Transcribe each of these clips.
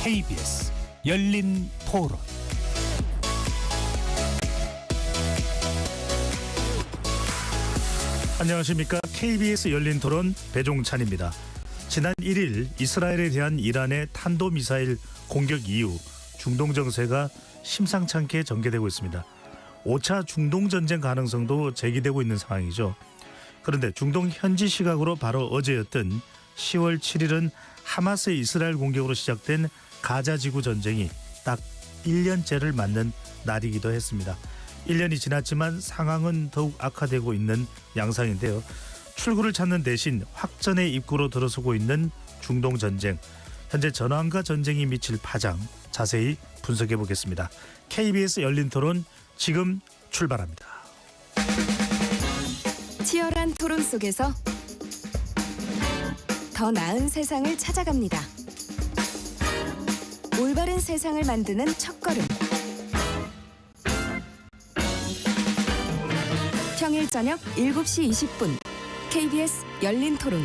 KBS 열린 토론. 안녕하십니까. KBS 열린 토론 배종찬입니다. 지난 1일 이스라엘에 대한 이란의 탄도미사일 공격 이후 중동 정세가 심상치 않게 전개되고 있습니다. 5차 중동 전쟁 가능성도 제기되고 있는 상황이죠. 그런데 중동 현지 시각으로 바로 어제였던 10월 7일은 하마스의 이스라엘 공격으로 시작된 가자 지구 전쟁이 딱 1년째를 맞는 날이기도 했습니다. 1년이 지났지만 상황은 더욱 악화되고 있는 양상인데요. 출구를 찾는 대신 확전의 입구로 들어서고 있는 중동 전쟁. 현재 전황과 전쟁이 미칠 파장 자세히 분석해 보겠습니다. KBS 열린 토론 지금 출발합니다. 치열한 토론 속에서 더 나은 세상을 찾아갑니다. 올바른 세상을 만드는 첫걸음. 평일 저녁 7시 20분 KBS 열린 토론.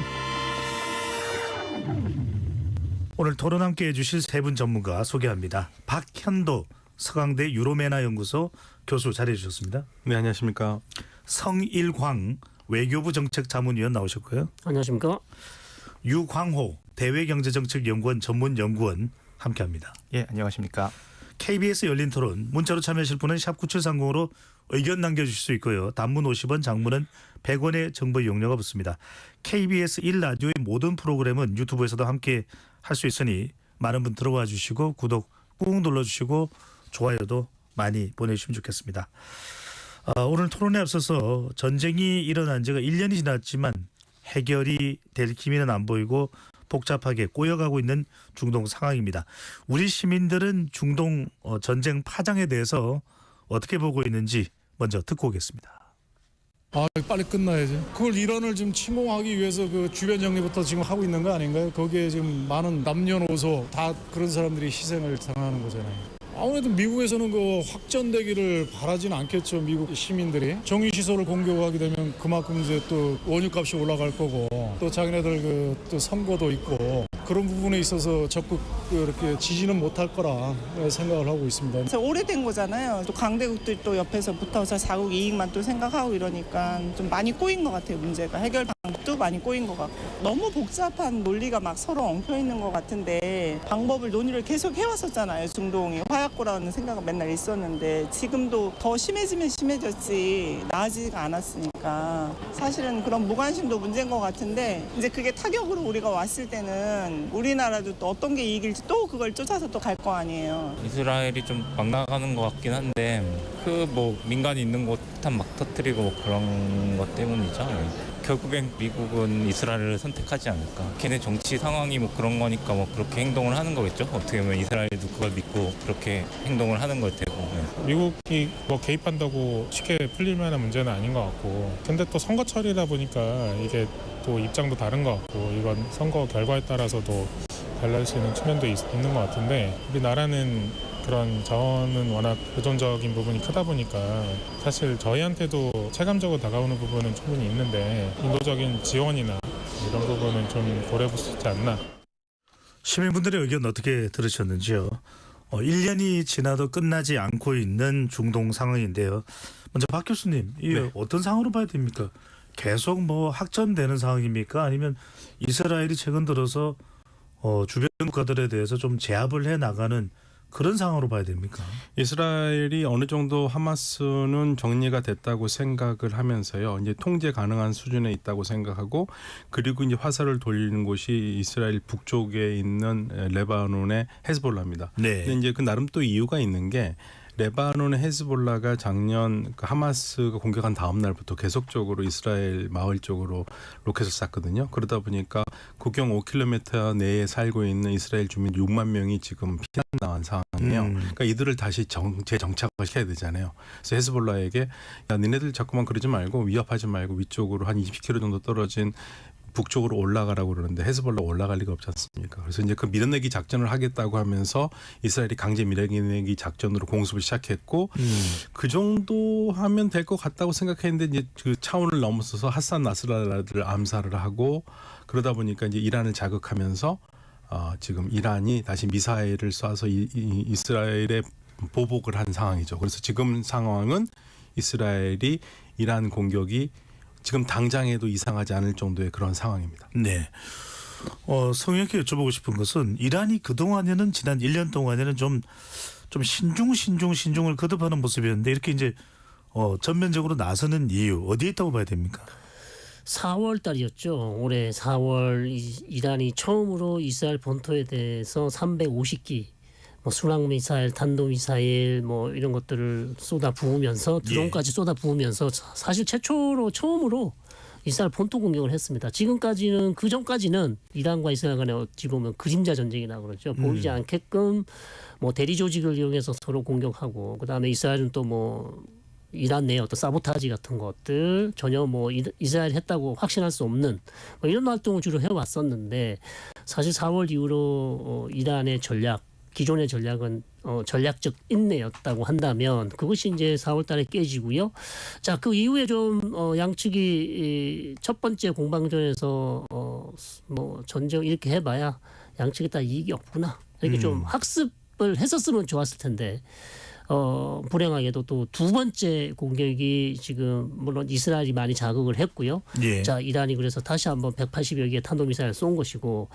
오늘 토론 함께 해주실 세 분 전문가 소개합니다. 박현도 서강대 유로메나 연구소 교수 자리해 주셨습니다. 네, 안녕하십니까. 성일광 외교부 정책자문위원 나오셨고요. 안녕하십니까. 유광호 대외경제정책연구원 전문연구원 함께합니다. 예, 안녕하십니까. KBS 열린 토론 문자로 참여하실 분은 샵 9730으로 의견 남겨주실 수 있고요. 단문 50원, 장문은 100원의 정보 이용료가 붙습니다. KBS 1라디오의 모든 프로그램은 유튜브에서도 함께 할 수 있으니 많은 분 들어와 주시고 구독 꾹 눌러주시고 좋아요도 많이 보내주시면 좋겠습니다. 오늘 토론에 앞서서 전쟁이 일어난 지가 1년이 지났지만 해결이 될 기미는 안 보이고 복잡하게 꼬여가고 있는 중동 상황입니다. 우리 시민들은 중동 전쟁 파장에 대해서 어떻게 보고 있는지 먼저 듣고 오겠습니다. 빨리 끝나야지. 그걸 이란을 지금 침공하기 위해서 그 주변 정리부터 지금 하고 있는 거 아닌가요? 거기에 지금 많은 남녀노소 다 그런 사람들이 희생을 당하는 거잖아요. 아무래도 미국에서는 그 확전되기를 바라지는 않겠죠. 미국 시민들이 정유시설을 공격하게 되면 그만큼 이제 또 원유값이 올라갈 거고 또 자기네들 그 또 선거도 있고 그런 부분에 있어서 적극 이렇게 지지는 못할 거라 생각을 하고 있습니다. 그래서 오래된 거잖아요. 또 강대국들이 또 옆에서 붙어서 자국 이익만 또 생각하고 이러니까 좀 많이 꼬인 것 같아요. 문제가 해결 방법도 많이 꼬인 것 같고 너무 복잡한 논리가 막 서로 엉켜 있는 것 같은데 방법을 논의를 계속 해왔었잖아요. 중동이 화약고라는 생각은 맨날 있었는데 지금도 더 심해지면 심해졌지 나아지지가 않았으니까 사실은 그런 무관심도 문제인 것 같은데 이제 그게 타격으로 우리가 왔을 때는 우리나라도 또 어떤 게 이익일지 또 그걸 쫓아서 또 갈 거 아니에요. 이스라엘이 좀 막 나가는 것 같긴 한데 그 뭐 민간이 있는 곳 폭탄 막 터뜨리고 뭐 그런 것 때문이죠. 결국엔 미국은 이스라엘을 선택하지 않을까. 걔네 정치 상황이 뭐 그런 거니까 뭐 그렇게 행동을 하는 거겠죠. 어떻게 보면 이스라엘도 그걸 믿고 그렇게 행동을 하는 걸 테고. 미국이 뭐 개입한다고 쉽게 풀릴 만한 문제는 아닌 것 같고 근데 또 선거철이다 보니까 이게 또 입장도 다른 것 같고 이건 선거 결과에 따라서도 달라지는 측면도 있는 것 같은데 우리나라는 그런 자원은 워낙 의존적인 부분이 크다 보니까 사실 저희한테도 체감적으로 다가오는 부분은 충분히 있는데 인도적인 지원이나 이런 부분은 좀 고려해 볼 수 있지 않나. 시민분들의 의견 어떻게 들으셨는지요? 1년이 지나도 끝나지 않고 있는 중동 상황인데요. 먼저 박 교수님, 이게 네. 어떤 상황으로 봐야 됩니까? 계속 뭐 확전되는 상황입니까? 아니면 이스라엘이 최근 들어서 주변 국가들에 대해서 좀 제압을 해 나가는 그런 상황으로 봐야 됩니까? 이스라엘이 어느 정도 하마스는 정리가 됐다고 생각을 하면서요. 이제 통제 가능한 수준에 있다고 생각하고 그리고 이제 화살을 돌리는 곳이 이스라엘 북쪽에 있는 레바논의 헤즈볼라입니다. 네. 근데 이제 그 나름 또 이유가 있는 게 레바논의 헤즈볼라가 작년 그 하마스가 공격한 다음 날부터 계속적으로 이스라엘 마을 쪽으로 로켓을 쐈거든요. 그러다 보니까 국경 5km 내에 살고 있는 이스라엘 주민 6만 명이 지금 피난 나간 상황이에요. 그러니까 이들을 다시 재정착을 시켜야 되잖아요. 그래서 헤즈볼라에게 야 니네들 자꾸만 그러지 말고 위협하지 말고 위쪽으로 한 20km 정도 떨어진 북쪽으로 올라가라고 그러는데 헤즈볼라 올라갈 리가 없지 않습니까? 그래서 이제 그 밀어내기 작전을 하겠다고 하면서 이스라엘이 강제 밀어내기 작전으로 공습을 시작했고 그 정도 하면 될 것 같다고 생각했는데 이제 그 차원을 넘어서서 하산 나스랄라를 암살을 하고 그러다 보니까 이제 이란을 자극하면서 지금 이란이 다시 미사일을 쏴서 이스라엘에 보복을 한 상황이죠. 그래서 지금 상황은 이스라엘이 이란 공격이 지금 당장에도 이상하지 않을 정도의 그런 상황입니다. 네. 성형께 여쭤보고 싶은 것은 이란이 그동안에는 지난 1년 동안에는 좀 신중을 거듭하는 모습이었는데 이렇게 이제 전면적으로 나서는 이유 어디에 있다고 봐야 됩니까? 4월 달이었죠. 올해 4월 이란이 처음으로 이스라엘 본토에 대해서 350기 뭐 순항 미사일, 탄도 미사일 뭐 이런 것들을 쏟아 부으면서 드론까지 쏟아 부으면서 사실 처음으로 이스라엘 본토 공격을 했습니다. 지금까지는 그 전까지는 이란과 이스라엘 간에 어찌 보면 그림자 전쟁이라고 그러죠. 보이지 않게끔 뭐 대리 조직을 이용해서 서로 공격하고 그다음에 이스라엘은 또 뭐 이란 내에 어떤 사보타지 같은 것들 전혀 뭐 이스라엘 했다고 확신할 수 없는 뭐 이런 활동을 주로 해왔었는데 사실 4월 이후로 이란의 기존의 전략은 전략적 인내였다고 한다면 그것이 이제 4월달에 깨지고요. 자, 그 이후에 좀 양측이 첫 번째 공방전에서 뭐 전쟁 이렇게 해봐야 양측이 다 이익이 없구나 이렇게 좀 학습을 했었으면 좋았을 텐데. 불행하게도 또 두 번째 공격이 지금 물론 이스라엘이 많이 자극을 했고요. 예. 자, 이란이 그래서 다시 한번 180여 개의 탄도미사일을 쏜 것이고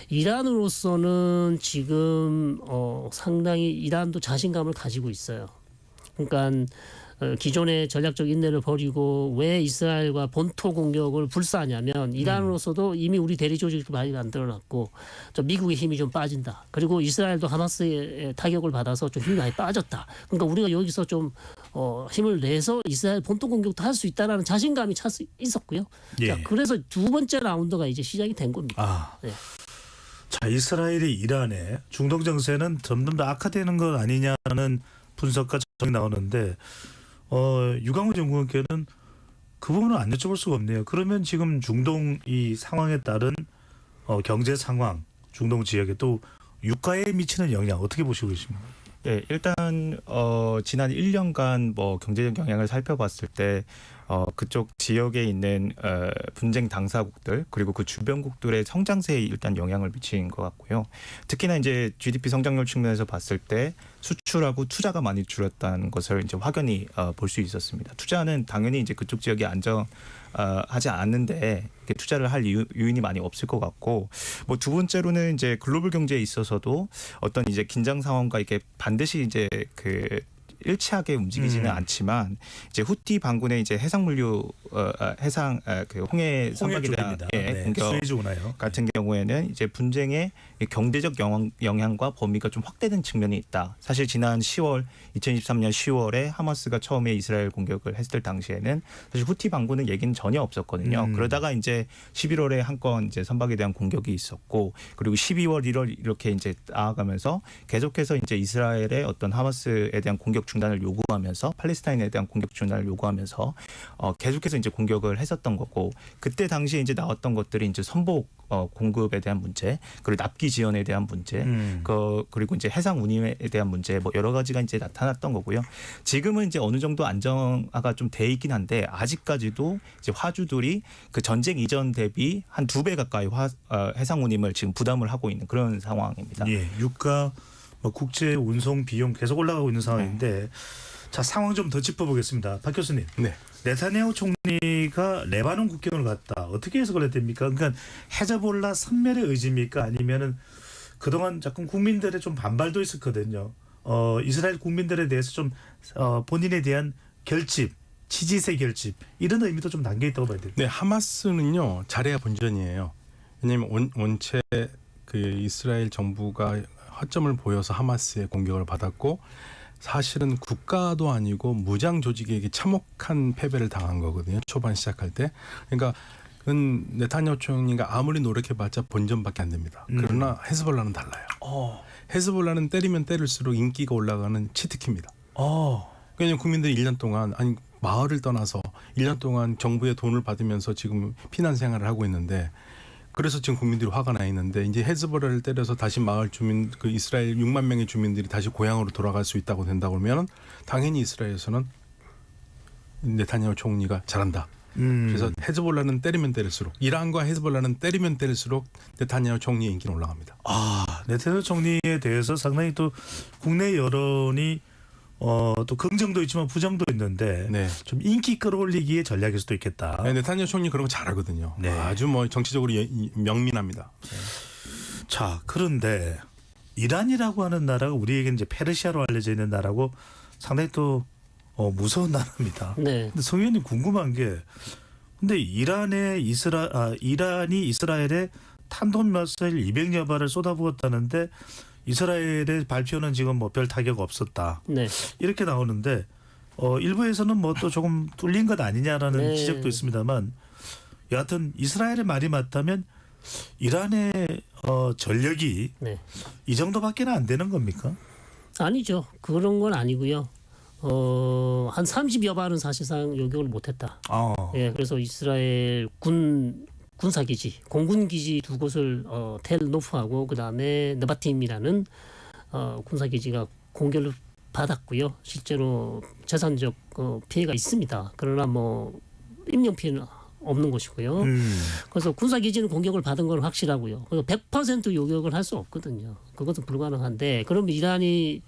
이란으로서는 지금 상당히 이란도 자신감을 가지고 있어요. 그러니까 기존의 전략적 인내를 버리고 왜 이스라엘과 본토 공격을 불사하냐면 이란으로서도 이미 우리 대리 조직을 많이 만들어놨고 좀 미국의 힘이 좀 빠진다. 그리고 이스라엘도 하마스의 타격을 받아서 좀 힘이 많이 빠졌다. 그러니까 우리가 여기서 좀 힘을 내서 이스라엘 본토 공격도 할 수 있다라는 자신감이 있었고요. 예. 자, 그래서 두 번째 라운드가 이제 시작이 된 겁니다. 네. 자, 이스라엘이 이란에 중동 정세는 점점 더 악화되는 것 아니냐는 분석과 정이 나오는데 유강훈 연구원께는 그 부분은 안 여쭤볼 수가 없네요. 그러면 지금 중동 이 상황에 따른 경제 상황, 중동 지역에 또 유가에 미치는 영향 어떻게 보시고 계십니까? 네, 일단 지난 1년간 뭐 경제적 영향을 살펴봤을 때 그쪽 지역에 있는 분쟁 당사국들 그리고 그 주변국들의 성장세에 일단 영향을 미친 것 같고요. 특히나 이제 GDP 성장률 측면에서 봤을 때 수출하고 투자가 많이 줄었다는 것을 이제 확연히 볼 수 있었습니다. 투자는 당연히 이제 그쪽 지역이 안정하지 않는데 투자를 할 요인이 많이 없을 것 같고, 뭐 두 번째로는 이제 글로벌 경제에 있어서도 어떤 이제 긴장 상황과 이게 반드시 이제 그 일치하게 움직이지는 않지만 이제 후티 반군의 이제 해상물류 그 홍해 선박에 대한 공격 같은 경우에는 이제 분쟁의 경제적 영향과 범위가 좀 확대된 측면이 있다. 사실 지난 2023년 10월에 하마스가 처음에 이스라엘 공격을 했을 당시에는 사실 후티 반군은 얘기는 전혀 없었거든요. 그러다가 이제 11월에 한 건 이제 선박에 대한 공격이 있었고, 그리고 12월, 1월 이렇게 이제 나아가면서 계속해서 이제 이스라엘의 어떤 하마스에 대한 공격 중단을 요구하면서 팔레스타인에 대한 공격 중단을 요구하면서 계속해서 이제 공격을 했었던 거고, 그때 당시에 이제 나왔던 것들이 이제 선복 공급에 대한 문제, 그리고 납기 지원에 대한 문제, 그리고 이제 해상 운임에 대한 문제, 뭐 여러 가지가 이제 나타났던 거고요. 지금은 이제 어느 정도 안정화가 좀 돼 있긴 한데 아직까지도 이제 화주들이 그 전쟁 이전 대비 한 2배 가까이 해상 운임을 지금 부담을 하고 있는 그런 상황입니다. 예, 유가, 국제 운송 비용 계속 올라가고 있는 상황인데, 자, 상황 좀 더 짚어보겠습니다. 박 교수님. 네. 네타냐후 총리가 레바논 국경을 갔다. 어떻게 해석을 해야 됩니까? 그러니까 헤즈볼라 섬멸의 의지입니까? 아니면은 그동안 자꾸 국민들의 좀 반발도 있었거든요. 이스라엘 국민들에 대해서 좀 본인에 대한 결집, 치지세 결집 이런 의미도 좀 담겨 있다고 봐야 됩니다. 네, 하마스는요 자레야 본전이에요. 왜냐하면 원체 그 이스라엘 정부가 허점을 보여서 하마스의 공격을 받았고, 사실은 국가도 아니고 무장 조직에게 참혹한 패배를 당한 거거든요. 초반 시작할 때. 그러니까 그건 네타냐후 총리가 아무리 노력해봤자 본전밖에 안 됩니다. 그러나 헤즈볼라는 달라요. 헤즈볼라는 때리면 때릴수록 인기가 올라가는 치트키입니다. 왜냐하면 국민들이 1년 동안, 아니 마을을 떠나서 1년 동안 정부의 돈을 받으면서 지금 피난 생활을 하고 있는데, 그래서 지금 국민들이 화가 나 있는데, 이제 헤즈볼라를 때려서 다시 마을 주민, 그 이스라엘 6만 명의 주민들이 다시 고향으로 돌아갈 수 있다고 된다고 하면 당연히 이스라엘에서는 네타냐후 총리가 잘한다. 그래서 헤즈볼라는 때리면 때릴수록 이란과 헤즈볼라는 때리면 때릴수록 네타냐후 총리의 인기는 올라갑니다. 네타냐후 총리에 대해서 상당히 또 국내 여론이 또 긍정도 있지만 부정도 있는데 네. 좀 인기 끌어올리기의 전략일 수도 있겠다. 네, 네타냐후 총리 그런 거 잘하거든요. 네. 아주 뭐 정치적으로 명민합니다. 자, 그런데 이란이라고 하는 나라가 우리에게 이제 페르시아로 알려져 있는 나라고 상당히 또 무서운 나라입니다. 네. 근데 성 의원님 궁금한 게 근데 이란이 이스라엘에 탄도미사일 200여 발을 쏟아부었다는데 이스라엘의 발표는 지금 뭐 별 타격 없었다. 네. 이렇게 나오는데 일부에서는 뭐 또 조금 뚫린 것 아니냐라는 네. 지적도 있습니다만 여하튼 이스라엘의 말이 맞다면 이란의 전력이 네. 이 정도밖에 안 되는 겁니까? 아니죠. 그런 건 아니고요. 한 30여 발은 사실상 요격을 못했다. 예, 그래서 이스라엘 군사기지, 공군기지 두 곳을 텔노프하고 그다음에 느바팀이라는 군사기지가 공격을 받았고요. 실제로 재산적 피해가 있습니다. 그러나 뭐 인명 피해는 없는 것이고요. 그래서 군사기지는 공격을 받은 건 확실하고요. 그래서 100% 요격을 할 수 없거든요. 그것은 불가능한데 그럼 이란이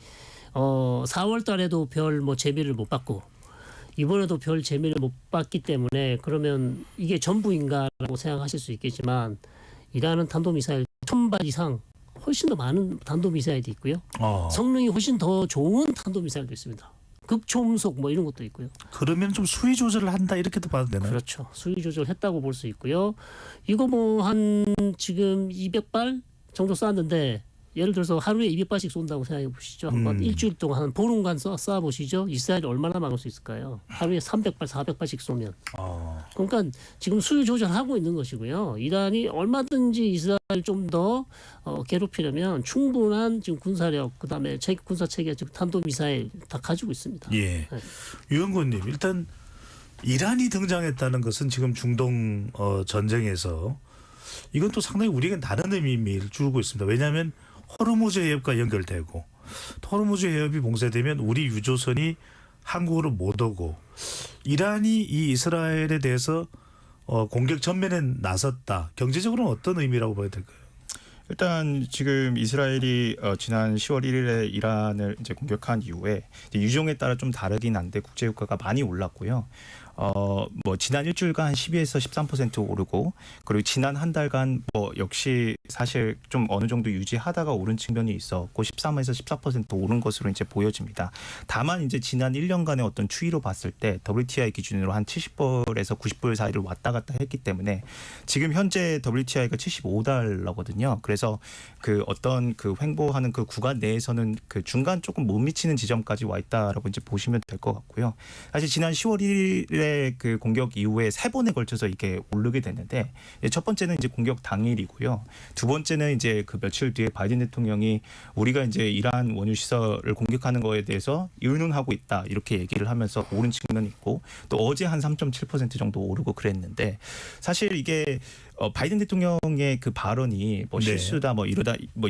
4월 달에도 별 뭐 재미를 못 받고 이번에도 별 재미를 못 받기 때문에 그러면 이게 전부인가라고 생각하실 수 있겠지만 이란은 탄도미사일 1000발 이상 훨씬 더 많은 탄도미사일도 있고요. 성능이 훨씬 더 좋은 탄도미사일도 있습니다. 극초음속 뭐 이런 것도 있고요. 그러면 좀 수위 조절을 한다 이렇게도 봐도 되나요? 그렇죠. 수위 조절했다고 볼 수 있고요. 이거 뭐 한 지금 200발 정도 쐈는데 예를 들어서 하루에 200발씩 쏜다고 생각해 보시죠. 한번 일주일 동안 한 보름간 쏴 보시죠. 이스라엘이 얼마나 막을 수 있을까요? 하루에 300발, 400발씩 쏘면. 그러니까 지금 수위 조절하고 있는 것이고요. 이란이 얼마든지 이스라엘 좀 더 괴롭히려면 충분한 지금 군사력, 그다음에 군사 체계, 즉 탄도 미사일 다 가지고 있습니다. 예. 네. 유영곤님 일단 이란이 등장했다는 것은 지금 중동 전쟁에서 이건 또 상당히 우리에게 다른 의미를 주고 있습니다. 왜냐하면 호르무즈 해협과 연결되고 호르무즈 해협이 봉쇄되면 우리 유조선이 한국으로 못 오고 이란이 이 이스라엘에 대해서 공격 전면에 나섰다. 경제적으로는 어떤 의미라고 봐야 될까요? 일단 지금 이스라엘이 지난 10월 1일에 이란을 이제 공격한 이후에 이제 유종에 따라 좀 다르긴 한데 국제 유가가 많이 올랐고요. 뭐 지난 일주일간 한 12에서 13% 오르고 그리고 지난 한 달간 뭐 역시 사실 좀 어느 정도 유지하다가 오른 측면이 있었고 13에서 14% 오른 것으로 이제 보여집니다. 다만 이제 지난 1년간의 어떤 추이로 봤을 때 WTI 기준으로 한 70불에서 90불 사이를 왔다 갔다 했기 때문에 지금 현재 WTI가 75달러거든요. 그래서 그 어떤 그 횡보하는 그 구간 내에서는 그 중간 조금 못 미치는 지점까지 와 있다라고 이제 보시면 될 것 같고요. 사실 지난 10월 1일에 그 공격 이후에 3번에 걸쳐서 이게 오르게 됐는데 첫 번째는 이제 공격 당일이고요. 두 번째는 이제 그 며칠 뒤에 바이든 대통령이 우리가 이제 이란 원유 시설을 공격하는 거에 대해서 의논하고 있다 이렇게 얘기를 하면서 오른 측면이 있고 또 어제 한 3.7% 정도 오르고 그랬는데 사실 이게 바이든 대통령의 그 발언이 뭐 실수다 뭐 이러다 뭐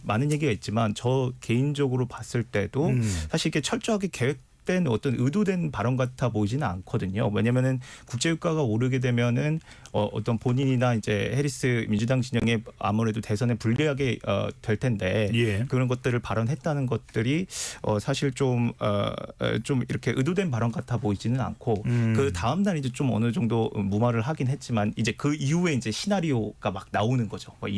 많은 얘기가 있지만 저 개인적으로 봤을 때도 사실 이게 철저하게 계획된 어떤 의도된 발언 같아 보이지는 않거든요. 왜냐면은 국제유가가 오르게 되면은 어떤 본인이나 이제 해리스 민주당 진영에 아무래도 대선에 불리하게 될 텐데 그런 것들을 발언했다는 것들이 사실 좀 이렇게 의도된 발언 같아 보이지는 않고 그 다음 날 이제 좀 어느 정도 무마를 하긴 했지만 이제 그 이후에 이제 시나리오가 막 나오는 거죠. 뭐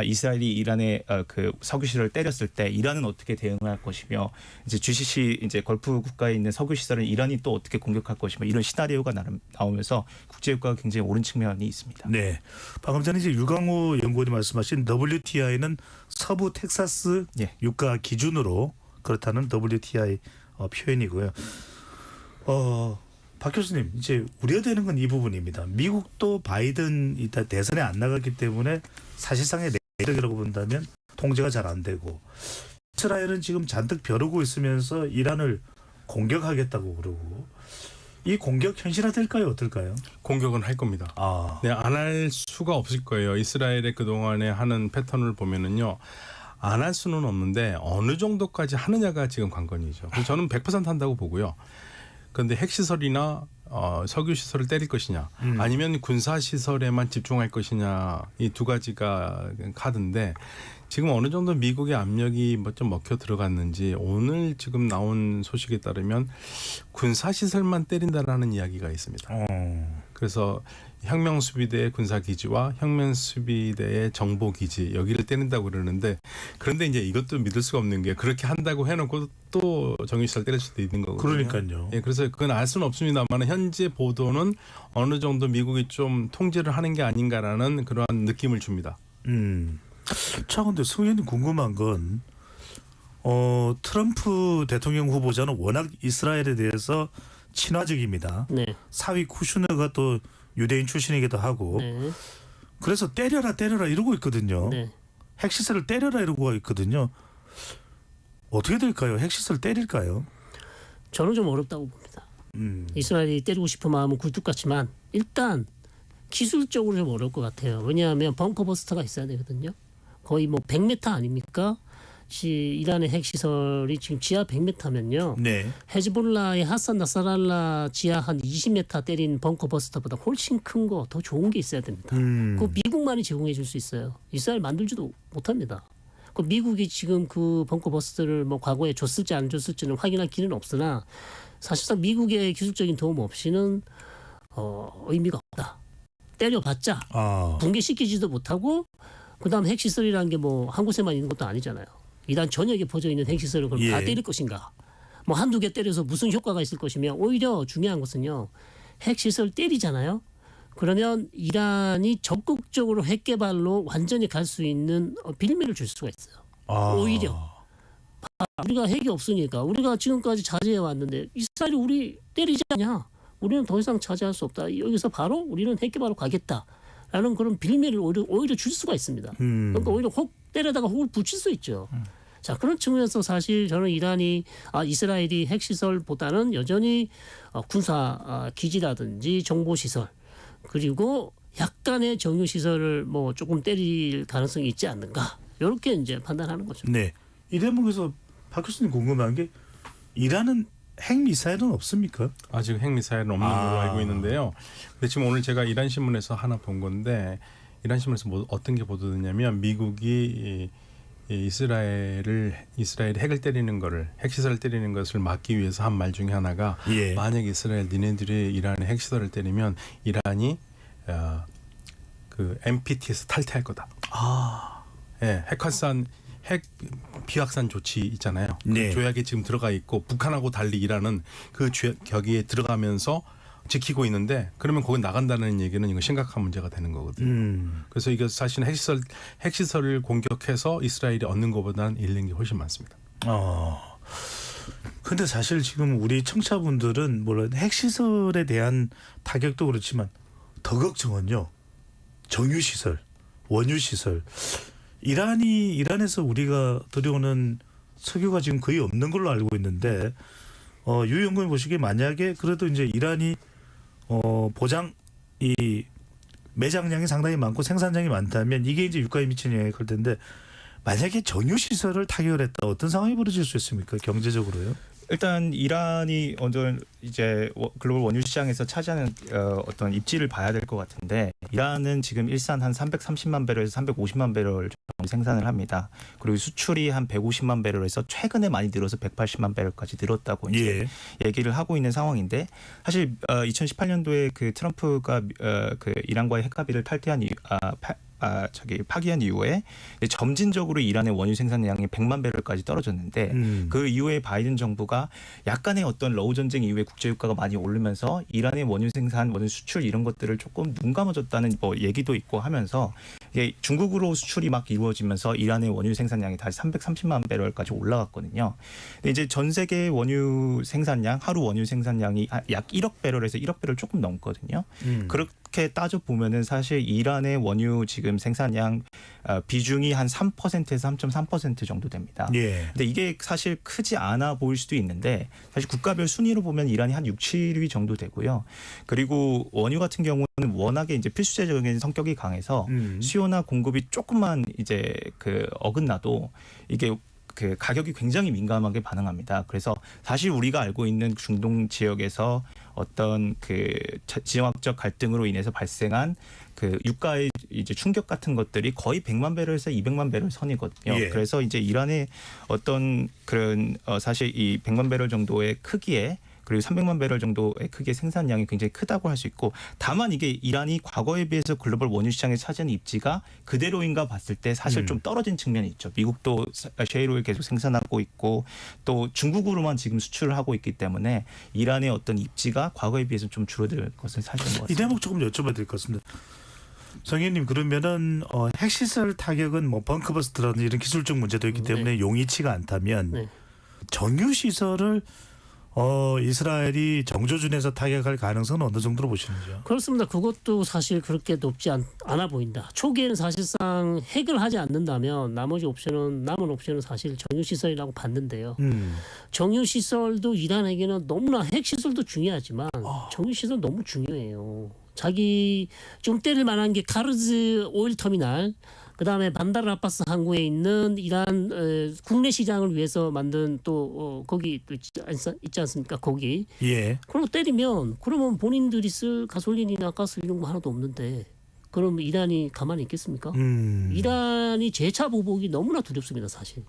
이스라엘이 이란의 그 석유시설을 때렸을 때 이란은 어떻게 대응할 것이며 이제 GCC 이제 걸프 국가에 있는 석유 시설은 이란이 또 어떻게 공격할 것이며 이런 시나리오가 나오면서 국제유가가 굉장히 오른 측면이 있습니다. 네, 방금 전에 이제 유강호 연구원이 말씀하신 WTI는 서부 텍사스 유가 기준으로 그렇다는 WTI 표현이고요. 박 교수님, 이제 우려되는 건 이 부분입니다. 미국도 바이든 이따 대선에 안 나갔기 때문에 사실상의 내력이라고 본다면 통제가 잘 안 되고 이스라엘은 지금 잔뜩 벼르고 있으면서 이란을 공격하겠다고 그러고 이 공격 현실화될까요? 어떨까요? 공격은 할 겁니다. 네, 안 할 수가 없을 거예요. 이스라엘의 그동안에 하는 패턴을 보면은요. 안 할 수는 없는데 어느 정도까지 하느냐가 지금 관건이죠. 그래서 저는 100% 한다고 보고요. 그런데 핵시설이나 석유 시설을 때릴 것이냐, 아니면 군사 시설에만 집중할 것이냐, 이 두 가지가 카드인데 지금 어느 정도 미국의 압력이 좀 먹혀 들어갔는지 오늘 지금 나온 소식에 따르면 군사 시설만 때린다라는 이야기가 있습니다. 그래서 혁명수비대의 군사기지와 혁명수비대의 정보기지 여기를 때린다고 그러는데, 그런데 이제 이것도 믿을 수가 없는 게 그렇게 한다고 해놓고 또 정유시설 때릴 수도 있는 거거든요. 그러니까요. 예, 그래서 그건 알 수는 없습니다만 현재 보도는 어느 정도 미국이 좀 통제를 하는 게 아닌가라는 그러한 느낌을 줍니다. 자, 근데 성현이 궁금한 건 트럼프 대통령 후보자는 워낙 이스라엘에 대해서 친화적입니다. 네. 사위 쿠슈너가 또 유대인 출신이기도 하고 네. 그래서 때려라 이러고 있거든요. 네. 핵시설을 때려라 이러고 있거든요. 어떻게 될까요? 핵시설 때릴까요? 저는 좀 어렵다고 봅니다. 이스라엘이 때리고 싶은 마음은 굴뚝 같지만 일단 기술적으로 좀 어려울 것 같아요. 왜냐하면 벙커버스터가 있어야 되거든요. 거의 뭐 100m 아닙니까? 이란의 핵시설이 지금 지하 100m면요. 네. 헤즈볼라의 하산 나사랄라 지하 한 20m 때린 벙커버스터보다 훨씬 큰 거 더 좋은 게 있어야 됩니다. 그거 미국만이 제공해 줄 수 있어요. 이스라엘 만들지도 못합니다. 그 미국이 지금 그 벙커버스터를 뭐 과거에 줬을지 안 줬을지는 확인할 길은 없으나 사실상 미국의 기술적인 도움 없이는 의미가 없다. 때려봤자 붕괴시키지도 못하고 그다음 핵시설이라는 게 뭐 한 곳에만 있는 것도 아니잖아요. 이란 전역에 퍼져 있는 핵시설을 그럼 다 때릴 것인가? 뭐 한두 개 때려서 무슨 효과가 있을 것이며, 오히려 중요한 것은요. 핵시설 때리잖아요. 그러면 이란이 적극적으로 핵 개발로 완전히 갈 수 있는 빌미를 줄 수가 있어요. 오히려 우리가 핵이 없으니까 우리가 지금까지 자제해 왔는데 이스라엘이 우리 때리지 않냐? 우리는 더 이상 차지할 수 없다. 여기서 바로 우리는 핵 개발로 가겠다라는 그런 빌미를 오히려 줄 수가 있습니다. 그러니까 오히려 혹 때려다가 혹을 붙일 수 있죠. 자, 그런 측면에서 사실 저는 이스라엘이 핵시설보다는 여전히 군사 기지라든지 정보시설 그리고 약간의 정유시설을 뭐 조금 때릴 가능성이 있지 않는가, 이렇게 이제 판단하는 거죠. 네. 이 대목에서 박 교수님 궁금한 게 이란은 핵미사일은 없습니까? 아직 핵미사일은 없는 걸로 알고 있는데요. 근데 지금 오늘 제가 이란 신문에서 하나 본 건데, 이란 신문에서 어떤 게 보도됐냐면 미국이 이스라엘이 핵을 때리는 거를, 핵시설을 때리는 것을 막기 위해서 한 말 중에 하나가 만약 이스라엘 니네들이 이란의 핵시설을 때리면 이란이 그 NPT에서 탈퇴할 거다. 예, 핵 비확산 조치 있잖아요. 네. 그 조약에 지금 들어가 있고 북한하고 달리 이란은 그 격에 들어가면서 지키고 있는데, 그러면 거기 나간다는 얘기는 이거 심각한 문제가 되는 거거든요. 그래서 이게 사실은 핵시설을 공격해서 이스라엘이 얻는 것보다는 잃는 게 훨씬 많습니다. 근데 사실 지금 우리 청취자분들은 물론 핵시설에 대한 타격도 그렇지만 더 걱정은요. 정유시설, 원유시설. 이란에서 우리가 들여오는 석유가 지금 거의 없는 걸로 알고 있는데 유 연구원 보시기에 만약에 그래도 이제 이란이 이 매장량이 상당히 많고 생산량이 많다면 이게 이제 유가에 미치는 영향이 클 텐데, 만약에 정유 시설을 타격을 했다, 어떤 상황이 벌어질 수 있습니까? 경제적으로요? 일단 이란이 먼저 이제 글로벌 원유 시장에서 차지하는 어떤 입지를 봐야 될 것 같은데, 이란은 지금 일산 한 330만 배럴에서 350만 배럴 정도 생산을 합니다. 그리고 수출이 한 150만 배럴에서 최근에 많이 늘어서 180만 배럴까지 늘었다고 이제 얘기를 하고 있는 상황인데, 사실 2018년도에 그 트럼프가 그 이란과의 핵합의를 파기한 이후에 점진적으로 이란의 원유 생산량이 100만 배럴까지 떨어졌는데, 그 이후에 바이든 정부가 약간의 어떤 러우 전쟁 이후에 국제유가가 많이 오르면서 이란의 원유 생산, 원유 수출 이런 것들을 조금 눈 감아줬다는 뭐 얘기도 있고 하면서, 이게 중국으로 수출이 막 이루어지면서 이란의 원유 생산량이 다시 330만 배럴까지 올라갔거든요. 근데 이제 전 세계 원유 생산량, 하루 원유 생산량이 약 1억 배럴에서 1억 배럴 조금 넘거든요. 그렇게 따져 보면은 사실 이란의 원유 지금 생산량 비중이 한 3%에서 3.3% 정도 됩니다. 근데 이게 사실 크지 않아 보일 수도 있는데, 사실 국가별 순위로 보면 이란이 한 6, 7위 정도 되고요. 그리고 원유 같은 경우는 워낙에 이제 필수재적인 성격이 강해서 수요나 공급이 조금만 이제 그 어긋나도 이게 그 가격이 굉장히 민감하게 반응합니다. 그래서 사실 우리가 알고 있는 중동 지역에서 어떤 그 지정학적 갈등으로 인해서 발생한 그 유가의 이제 충격 같은 것들이 거의 100만 배럴에서 200만 배럴 선이거든요. 예. 그래서 이제 이란의 어떤 그런 사실 이 100만 배럴 정도의 크기에 그리고 300만 배럴 정도의 크기의 생산량이 굉장히 크다고 할 수 있고, 다만 이게 이란이 과거에 비해서 글로벌 원유 시장에 차지하는 입지가 그대로인가 봤을 때 사실 좀 떨어진 측면이 있죠. 미국도 셰일오일 계속 생산하고 있고 또 중국으로만 지금 수출을 하고 있기 때문에 이란의 어떤 입지가 과거에 비해서 좀 줄어들 것은 사실인 것 이 같습니다. 대목 조금 여쭤봐야 될 것 같습니다. 정의님, 그러면은 핵시설 타격은 뭐 벙커버스트라든지 이런 기술적 문제도 있기 때문에 용이치가 않다면 네. 정유 시설을 이스라엘이 정조준에서 타격할 가능성은 어느 정도로 보시는지요? 그렇습니다. 그것도 사실 그렇게 높지 않아 보인다. 초기에는 사실상 핵을 하지 않는다면 남은 옵션은 사실 정유시설이라고 봤는데요. 정유시설도 이란에게는 너무나 핵시설도 중요하지만 정유시설 너무 중요해요. 자기 좀 때릴 만한 게 카르즈 오일 터미널, 그다음에 반다르 아바스 항구에 있는 이란 국내 시장을 위해서 만든 또 거기 또 있지 않습니까? 거기. 예. 그런 거 때리면 그러면 본인들이 쓸 가솔린이나 가스 이런 거 하나도 없는데 그럼 이란이 가만히 있겠습니까? 이란이 재차 보복이 너무나 두렵습니다, 사실.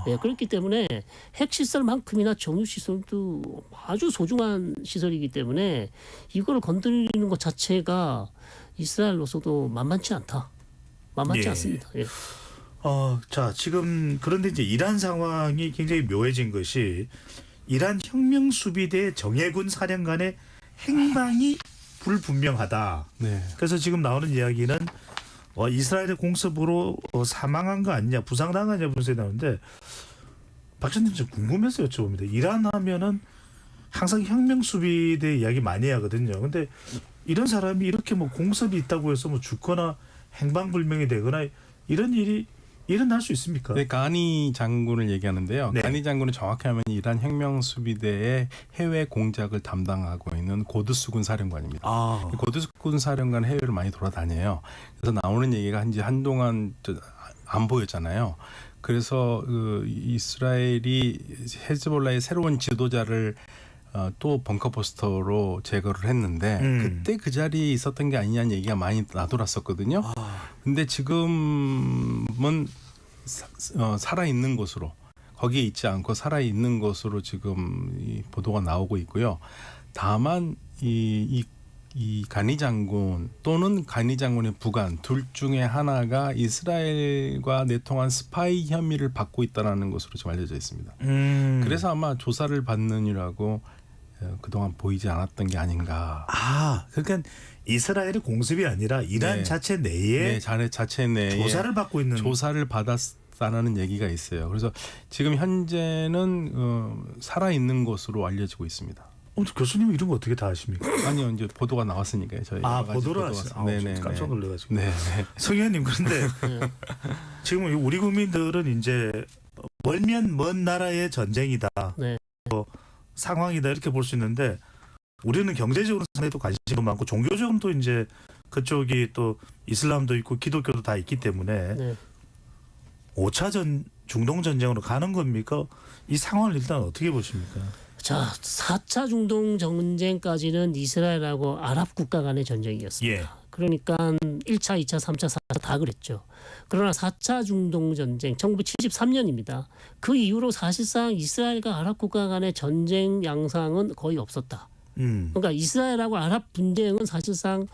네, 그렇기 때문에 핵시설만큼이나 정유시설도 아주 소중한 시설이기 때문에 이걸 건드리는 것 자체가 이스라엘로서도 만만치 않다. 만만치 예. 않습니다. 예. 자, 지금 그런데 이제 이란 상황이 굉장히 묘해진 것이 이란 혁명수비대 정예군 사령관의 행방이 불분명하다. 네. 그래서 지금 나오는 이야기는 이스라엘의 공습으로 사망한 거 아니냐, 부상당한 거 아니냐 분석이 나오는데, 박사님 좀 궁금해서 여쭤봅니다. 이란 하면은 항상 혁명수비대 이야기 많이 하거든요. 근데 이런 사람이 이렇게 뭐 공습이 있다고 해서 뭐 죽거나 행방불명이 되거나 이런 일이 일어날 수 있습니까? 네, 가니 장군을 얘기하는데요. 네. 가니 장군은 정확히 하면 이란 혁명수비대의 해외 공작을 담당하고 있는 고드스군 사령관입니다. 고드스군 사령관 해외를 많이 돌아다녀요. 그래서 나오는 얘기가 한동안 안 보였잖아요. 그래서 이스라엘이 헤즈볼라의 새로운 지도자를 또 벙커버스터로 제거를 했는데 그때 그 자리에 있었던 게 아니냐는 얘기가 많이 나돌았었거든요. 근데 지금은 살아있는 곳으로, 거기에 있지 않고 살아있는 곳으로 지금 이 보도가 나오고 있고요. 다만 이 가니 장군 또는 가니 장군의 부관 둘 중에 하나가 이스라엘과 내통한 스파이 혐의를 받고 있다는 것으로 지금 알려져 있습니다. 그래서 아마 조사를 받느니라고 그동안 보이지 않았던 게 아닌가. 그러니까 이스라엘의 공습이 아니라 이란 네. 자체 내에 자체 내에 조사를 받고 있는. 조사를 받았다는 얘기가 있어요. 그래서 지금 현재는 살아 있는 것으로 알려지고 있습니다. 교수님 이런 거 어떻게 다 아십니까? 아니요, 이제 보도가 나왔으니까요. 저희 보도를 하시죠. 네네. 깜짝 놀라가지고. 네. 성 의원님, 그런데 지금 우리 국민들은 이제 멀면 먼 나라의 전쟁이다, 네. 상황이다 이렇게 볼 수 있는데, 우리는 경제적으로 상당히 또 관심도 많고 종교적으로도 이제 그쪽이 또 이슬람도 있고 기독교도 다 있기 때문에 네. 5차 중동 전쟁으로 가는 겁니까? 이 상황을 일단 어떻게 보십니까? 자, 4차 중동 전쟁까지는 이스라엘하고 아랍 국가 간의 전쟁이었습니다. 예. 그러니까 1차, 2차, 3차, 4차 다 그랬죠. 그러나 4차 중동 전쟁 1973년입니다. 그 이후로 사실상 이스라엘과 아랍 국가 간의 전쟁 양상은 거의 없었다. 그러니까 이스라엘하고 아랍 분쟁은 사실상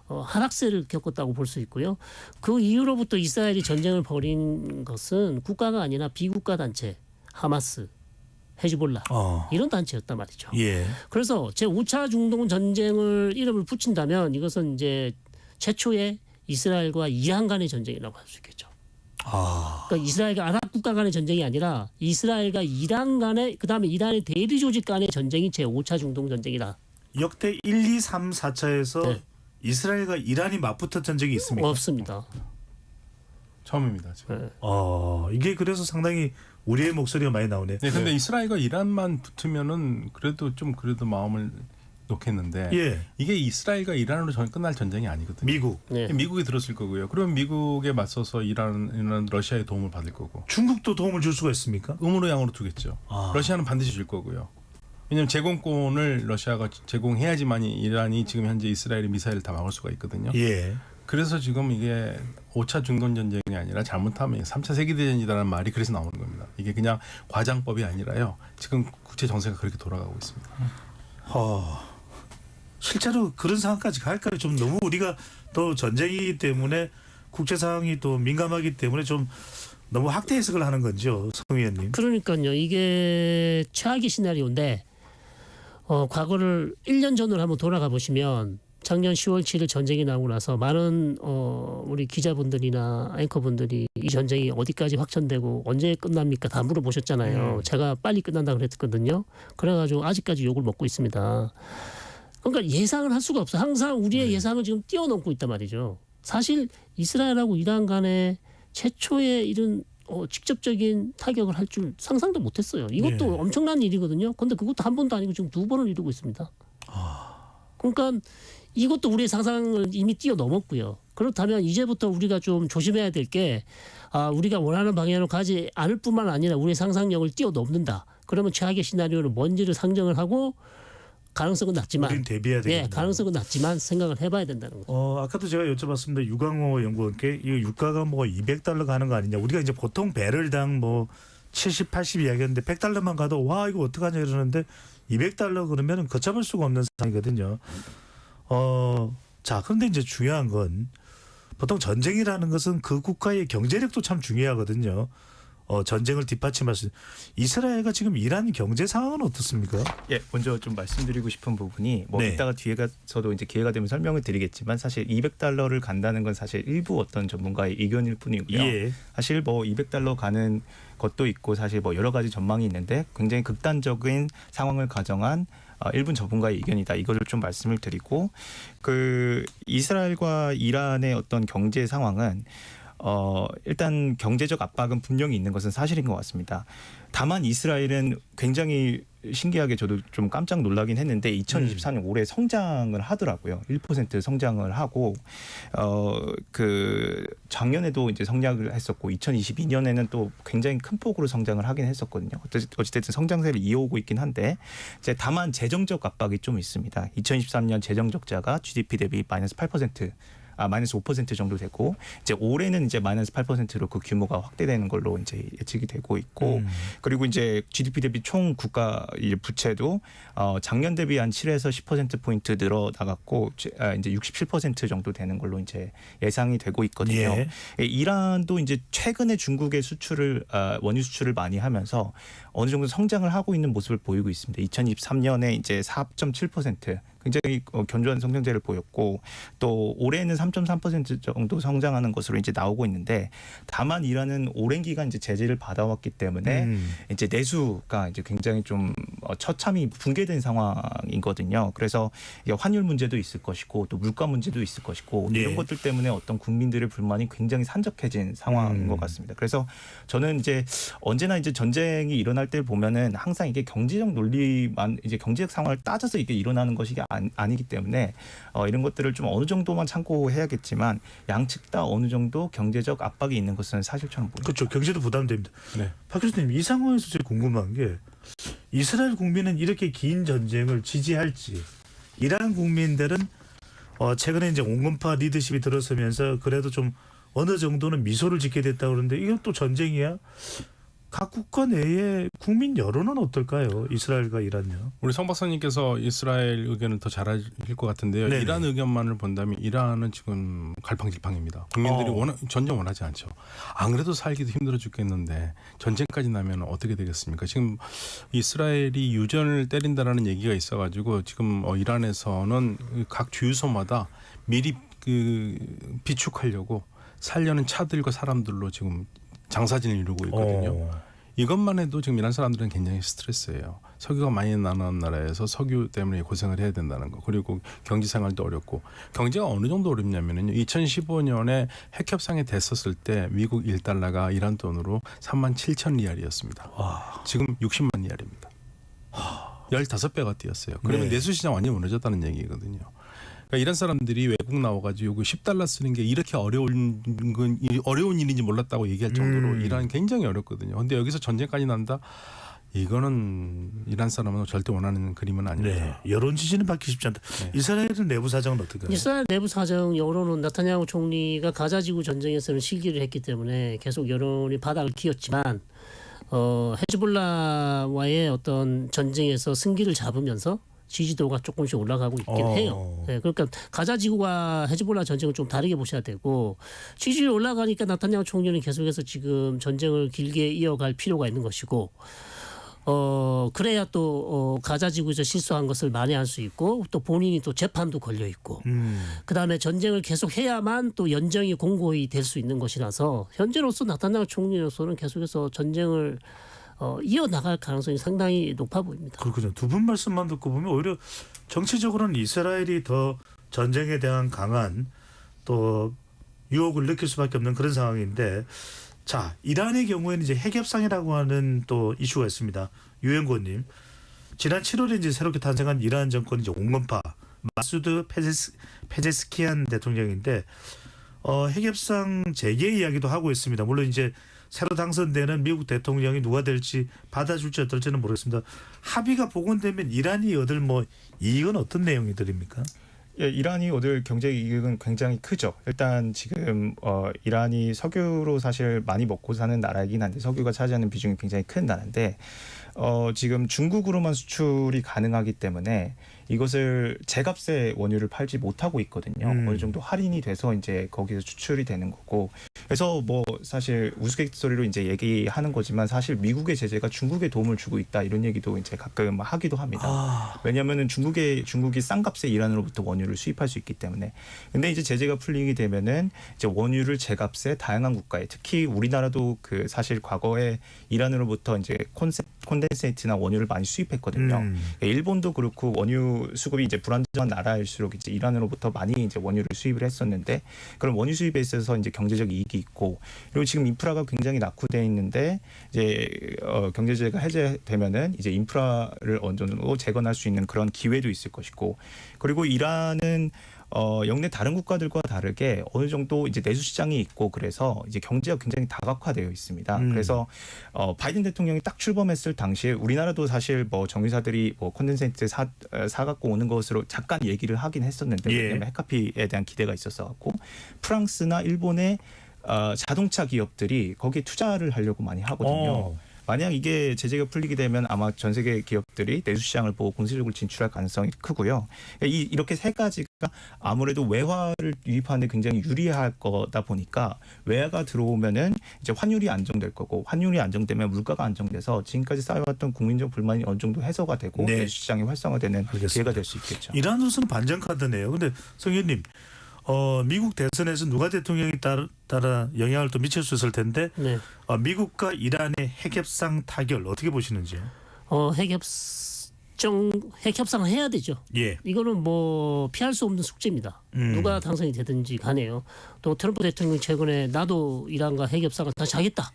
하락세를 겪었다고 볼 수 있고요. 그 이후로부터 이스라엘이 전쟁을 벌인 것은 국가가 아니라 비국가 단체, 하마스, 헤즈볼라 이런 단체였단 말이죠. 예. 그래서 제5차 중동 전쟁을 이름을 붙인다면 이것은 이제 최초의 이스라엘과 이란 간의 전쟁이라고 할 수 있겠죠. 그러니까 이스라엘과 아랍 국가 간의 전쟁이 아니라 이스라엘과 이란 간의, 그다음에 이란의 대리 조직 간의 전쟁이 제5차 중동 전쟁이다. 역대 1, 2, 3, 4차에서 네. 이스라엘과 이란이 맞붙었던 적이 있습니까? 없습니다. 처음입니다. 지금. 네. 이게 그래서 상당히 우리의 목소리가 많이 나오네요. 네, 근데 이스라엘과 이란만 붙으면은 그래도 마음을 놓겠는데 예. 이게 이스라엘과 이란으로 끝날 전쟁이 아니거든요. 미국, 네. 미국이 들었을 거고요. 그럼 미국에 맞서서 이란은 러시아의 도움을 받을 거고. 중국도 도움을 줄 수가 있습니까? 음으로 양으로 두겠죠. 아. 러시아는 반드시 줄 거고요. 왜냐하면 제공권을 러시아가 제공해야지만 이란이 지금 현재 이스라엘의 미사일을 다 막을 수가 있거든요. 예. 그래서 지금 이게 5차 중동 전쟁이 아니라 잘못하면 3차 세계대전이라는 말이 그래서 나오는 겁니다. 이게 그냥 과장법이 아니라요. 지금 국제 정세가 그렇게 돌아가고 있습니다. 실제로 그런 상황까지 갈까요? 좀 너무 우리가 또 전쟁이기 때문에 국제 상황이 또 민감하기 때문에 좀 너무 확대 해석을 하는 건죠, 성 의원님. 그러니까요. 이게 최악의 시나리오인데 과거를 1년 전으로 한번 돌아가 보시면 작년 10월 7일 전쟁이 나오고 나서 많은 우리 기자분들이나 앵커분들이 이 전쟁이 어디까지 확전되고 언제 끝납니까? 다 물어보셨잖아요. 제가 빨리 끝난다 그랬거든요. 그래가지고 아직까지 욕을 먹고 있습니다. 그러니까 예상을 할 수가 없어요. 항상 우리의 예상을 지금 뛰어넘고 있단 말이죠. 사실 이스라엘하고 이란 간에 최초의 이런 직접적인 타격을 할 줄 상상도 못했어요. 이것도 엄청난 일이거든요. 그런데 그것도 한 번도 아니고 지금 2번을 이루고 있습니다. 그러니까 이것도 우리의 상상을 이미 뛰어넘었고요. 그렇다면 이제부터 우리가 좀 조심해야 될 게 우리가 원하는 방향으로 가지 않을 뿐만 아니라 우리의 상상력을 뛰어넘는다. 그러면 최악의 시나리오는 뭔지를 상정을 하고 가능성은 낮지만 우린 대비해야 되겠네요. 가능성은 낮지만 생각을 해봐야 된다는 거죠. 아까도 제가 여쭤봤습니다. 유광호 연구원께 이 유가가 뭐 $200 가는 거 아니냐. 우리가 이제 보통 배럴당 뭐 70, 80 이야기하는데 $100만 가도 와 이거 어떡하냐 이러는데 $200 그러면 걷잡을 수가 없는 상황이거든요. 자, 그런데 이제 중요한 건 보통 전쟁이라는 것은 그 국가의 경제력도 참 중요하거든요. 전쟁을 뒷받침할 수. 이스라엘과 지금 이란 경제 상황은 어떻습니까? 예, 먼저 좀 말씀드리고 싶은 부분이 뭐 네. 이따가 뒤에 가서도 이제 기회가 되면 설명을 드리겠지만 사실 $200를 간다는 건 사실 일부 어떤 전문가의 의견일 뿐이고요. 예. 사실 뭐 $200 가는 것도 있고 사실 뭐 여러 가지 전망이 있는데 굉장히 극단적인 상황을 가정한 일본 전문가의 의견이다. 이거를 좀 말씀을 드리고 그 이스라엘과 이란의 어떤 경제 상황은 일단 경제적 압박은 분명히 있는 것은 사실인 것 같습니다. 다만 이스라엘은 굉장히 신기하게 저도 좀 깜짝 놀라긴 했는데 2024년 올해 성장을 하더라고요. 1% 성장을 하고 그 작년에도 이제 성장을 했었고 2022년에는 또 굉장히 큰 폭으로 성장을 하긴 했었거든요. 어찌됐든 성장세를 이어오고 있긴 한데 이제 다만 재정적 압박이 좀 있습니다. 2023년 재정 적자가 GDP 대비 마이너스 8%. 마이너스 5% 정도 되고 이제 올해는 이제 마이너스 8%로 그 규모가 확대되는 걸로 이제 예측이 되고 있고 그리고 이제 GDP 대비 총 국가 부채도 작년 대비 한 7에서 10% 포인트 늘어 나갔고 이제 67% 정도 되는 걸로 이제 예상이 되고 있거든요. 예. 이란도 이제 최근에 중국의 수출을 원유 수출을 많이 하면서 어느 정도 성장을 하고 있는 모습을 보이고 있습니다. 2023년에 이제 4.7% 굉장히 견조한 성장세를 보였고 또 올해는 3.3% 정도 성장하는 것으로 이제 나오고 있는데 다만 이란은 오랜 기간 이제 제재를 받아왔기 때문에 이제 내수가 이제 굉장히 좀 처참히 붕괴된 상황이거든요. 그래서 환율 문제도 있을 것이고 또 물가 문제도 있을 것이고 이런 것들 때문에 어떤 국민들의 불만이 굉장히 산적해진 상황인 것 같습니다. 그래서 저는 이제 언제나 이제 전쟁이 일어날 때 보면은 항상 이게 경제적 논리만 이제 경제적 상황을 따져서 이게 일어나는 것이 아니기 때문에 이런 것들을 좀 어느 정도만 참고해야겠지만 양측 다 어느 정도 경제적 압박이 있는 것은 사실처럼 보입니다. 그렇죠. 경제도 부담됩니다. 네. 박 교수님, 이 상황에서 제일 궁금한 게 이스라엘 국민은 이렇게 긴 전쟁을 지지할지 이란 국민들은 최근에 이제 온건파 리더십이 들어서면서 그래도 좀 어느 정도는 미소를 짓게 됐다고 그러는데 이것도 전쟁이야? 각 국가 내의 국민 여론은 어떨까요? 이스라엘과 이란요. 우리 성 박사님께서 이스라엘 의견을 더 잘 아실 것 같은데요. 네네. 이란 의견만을 본다면 이란은 지금 갈팡질팡입니다. 국민들이 전쟁 원하지 않죠. 안 그래도 살기도 힘들어 죽겠는데 전쟁까지 나면 어떻게 되겠습니까? 지금 이스라엘이 유전을 때린다라는 얘기가 있어가지고 지금 이란에서는 각 주유소마다 미리 비축하려고 살려는 차들과 사람들로 지금 장사진을 이루고 있거든요. 이것만 해도 지금 이란 사람들은 굉장히 스트레스예요. 석유가 많이 나는 나라에서 석유 때문에 고생을 해야 된다는 거. 그리고 경제 생활도 어렵고 경제가 어느 정도 어렵냐면요. 2015년에 핵 협상이 됐었을 때 미국 1달러가 이란 돈으로 37,000 리알이었습니다. 지금 60만 리알입니다. 15배가 뛰었어요. 그러면 네. 내수 시장 완전히 무너졌다는 얘기거든요. 그러니까 이란 사람들이 외국 나와가지고 요거 $10 쓰는 게 이렇게 어려운 일인지 몰랐다고 얘기할 정도로 이란은 굉장히 어렵거든요. 근데 여기서 전쟁까지 난다? 이거는 이란 사람은 절대 원하는 그림은 네. 아닙니다. 여론 지지는 받기 쉽지 않다. 네. 이스라엘은 내부 사정은 어떨까요? 이스라엘 내부 사정 여론은 나타냐후 총리가 가자지구 전쟁에서는 실기를 했기 때문에 계속 여론이 바닥을 기었지만 헤즈볼라와의 어떤 전쟁에서 승기를 잡으면서 지지도가 조금씩 올라가고 있긴 해요. 네, 그러니까 가자지구와 헤즈볼라 전쟁은 좀 다르게 보셔야 되고 지지율이 올라가니까 나타냐후 총리는 계속해서 지금 전쟁을 길게 이어갈 필요가 있는 것이고 그래야 또 가자지구에서 실수한 것을 만회할 수 있고 또 본인이 또 재판도 걸려 있고 그다음에 전쟁을 계속 해야만 또 연정이 공고히 될 수 있는 것이라서 현재로서 나타냐후 총리로서는 계속해서 전쟁을 이어나갈 가능성이 상당히 높아 보입니다. 그렇군요. 두 분 말씀만 듣고 보면 오히려 정치적으로는 이스라엘이 더 전쟁에 대한 강한 또 유혹을 느낄 수밖에 없는 그런 상황인데 자, 이란의 경우에는 이제 핵협상이라고 하는 또 이슈가 있습니다. 유엔고님, 지난 7월에 이제 새롭게 탄생한 이란 정권 이제 온건파 마수드 페제스키안 대통령인데 핵협상 재개 이야기도 하고 있습니다. 물론 이제 새로 당선되는 미국 대통령이 누가 될지 받아줄지 어떨지는 모르겠습니다. 합의가 복원되면 이란이 얻을 뭐 이익은 어떤 내용이들입니까? 예, 이란이 얻을 경제 이익은 굉장히 크죠. 일단 지금 이란이 석유로 사실 많이 먹고 사는 나라이긴 한데 석유가 차지하는 비중이 굉장히 큰 나라인데 지금 중국으로만 수출이 가능하기 때문에 이것을 제값에 원유를 팔지 못하고 있거든요. 어느 정도 할인이 돼서 이제 거기서 추출이 되는 거고. 그래서 뭐 사실 우스갯소리로 이제 얘기하는 거지만 사실 미국의 제재가 중국에 도움을 주고 있다 이런 얘기도 이제 가끔 하기도 합니다. 왜냐하면은 중국이 싼 값에 이란으로부터 원유를 수입할 수 있기 때문에. 근데 이제 제재가 풀리게 되면은 이제 원유를 제값에 다양한 국가에 특히 우리나라도 그 사실 과거에 이란으로부터 이제 콘덴세이트나 원유를 많이 수입했거든요. 일본도 그렇고 원유 수급이 이제 불안정한 나라일수록 이제 이란으로부터 많이 이제 원유를 수입을 했었는데 그런 원유 수입에 있어서 이제 경제적 이익이 있고 그리고 지금 인프라가 굉장히 낙후되어 있는데 이제 경제 제재가 해제되면은 이제 인프라를 어느 정도 재건할 수 있는 그런 기회도 있을 것이고 그리고 이란은 영내 다른 국가들과 다르게 어느 정도 이제 내수 시장이 있고 그래서 이제 경제가 굉장히 다각화되어 있습니다. 그래서 바이든 대통령이 딱 출범했을 당시에 우리나라도 사실 뭐 정유사들이 뭐 콘덴센트 사 갖고 오는 것으로 잠깐 얘기를 하긴 했었는데 왜냐하면 핵카피에 대한 기대가 있었어 갖고 프랑스나 일본의 자동차 기업들이 거기에 투자를 하려고 많이 하거든요. 만약 이게 제재가 풀리게 되면 아마 전 세계 기업들이 내수 시장을 보고 공세적으로 진출할 가능성이 크고요. 이렇게 세 가지가 아무래도 외화를 유입하는 데 굉장히 유리할 거다 보니까 외화가 들어오면은 이제 환율이 안정될 거고 환율이 안정되면 물가가 안정돼서 지금까지 쌓여왔던 국민적 불만이 어느 정도 해소가 되고 내수 시장이 활성화되는 기회가 될 수 있겠죠. 이란으로서는 반전 카드네요. 근데 성 의원님, 미국 대선에서 누가 대통령에 따라 영향을 또 미칠 수 있을 텐데 네. 미국과 이란의 핵협상 타결 어떻게 보시는지요? 핵협상을 해야 되죠. 예. 이거는 뭐 피할 수 없는 숙제입니다. 누가 당선이 되든지 간에요. 또 트럼프 대통령이 최근에 나도 이란과 핵협상을 다시 하겠다.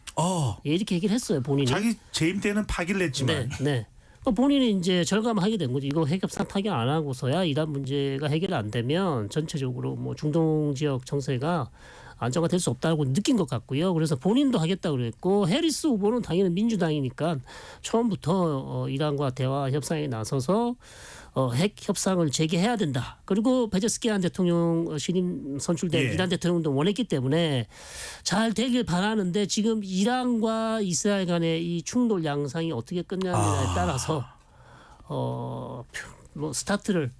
예, 이렇게 얘기를 했어요. 본인이. 자기 재임 때는 파기를 했지만. 네. 본인이 이제 절감하게 된 거죠. 이거 핵협상 타결 안 하고서야 이란 문제가 해결 안 되면 전체적으로 뭐 중동 지역 정세가 안정화될 수 없다고 느낀 것 같고요. 그래서 본인도 하겠다고 그랬고 해리스 후보는 당연히 민주당이니까 처음부터 이란과 대화 협상에 나서서 핵 협상을 재개해야 된다. 그리고 베제스키안 대통령 신임 선출된 이란 대통령도 원했기 때문에 잘 되길 바라는데 지금 이란과 이스라엘 간의 이 충돌 양상이 어떻게 끝나느냐에 따라서 뭐 스타트를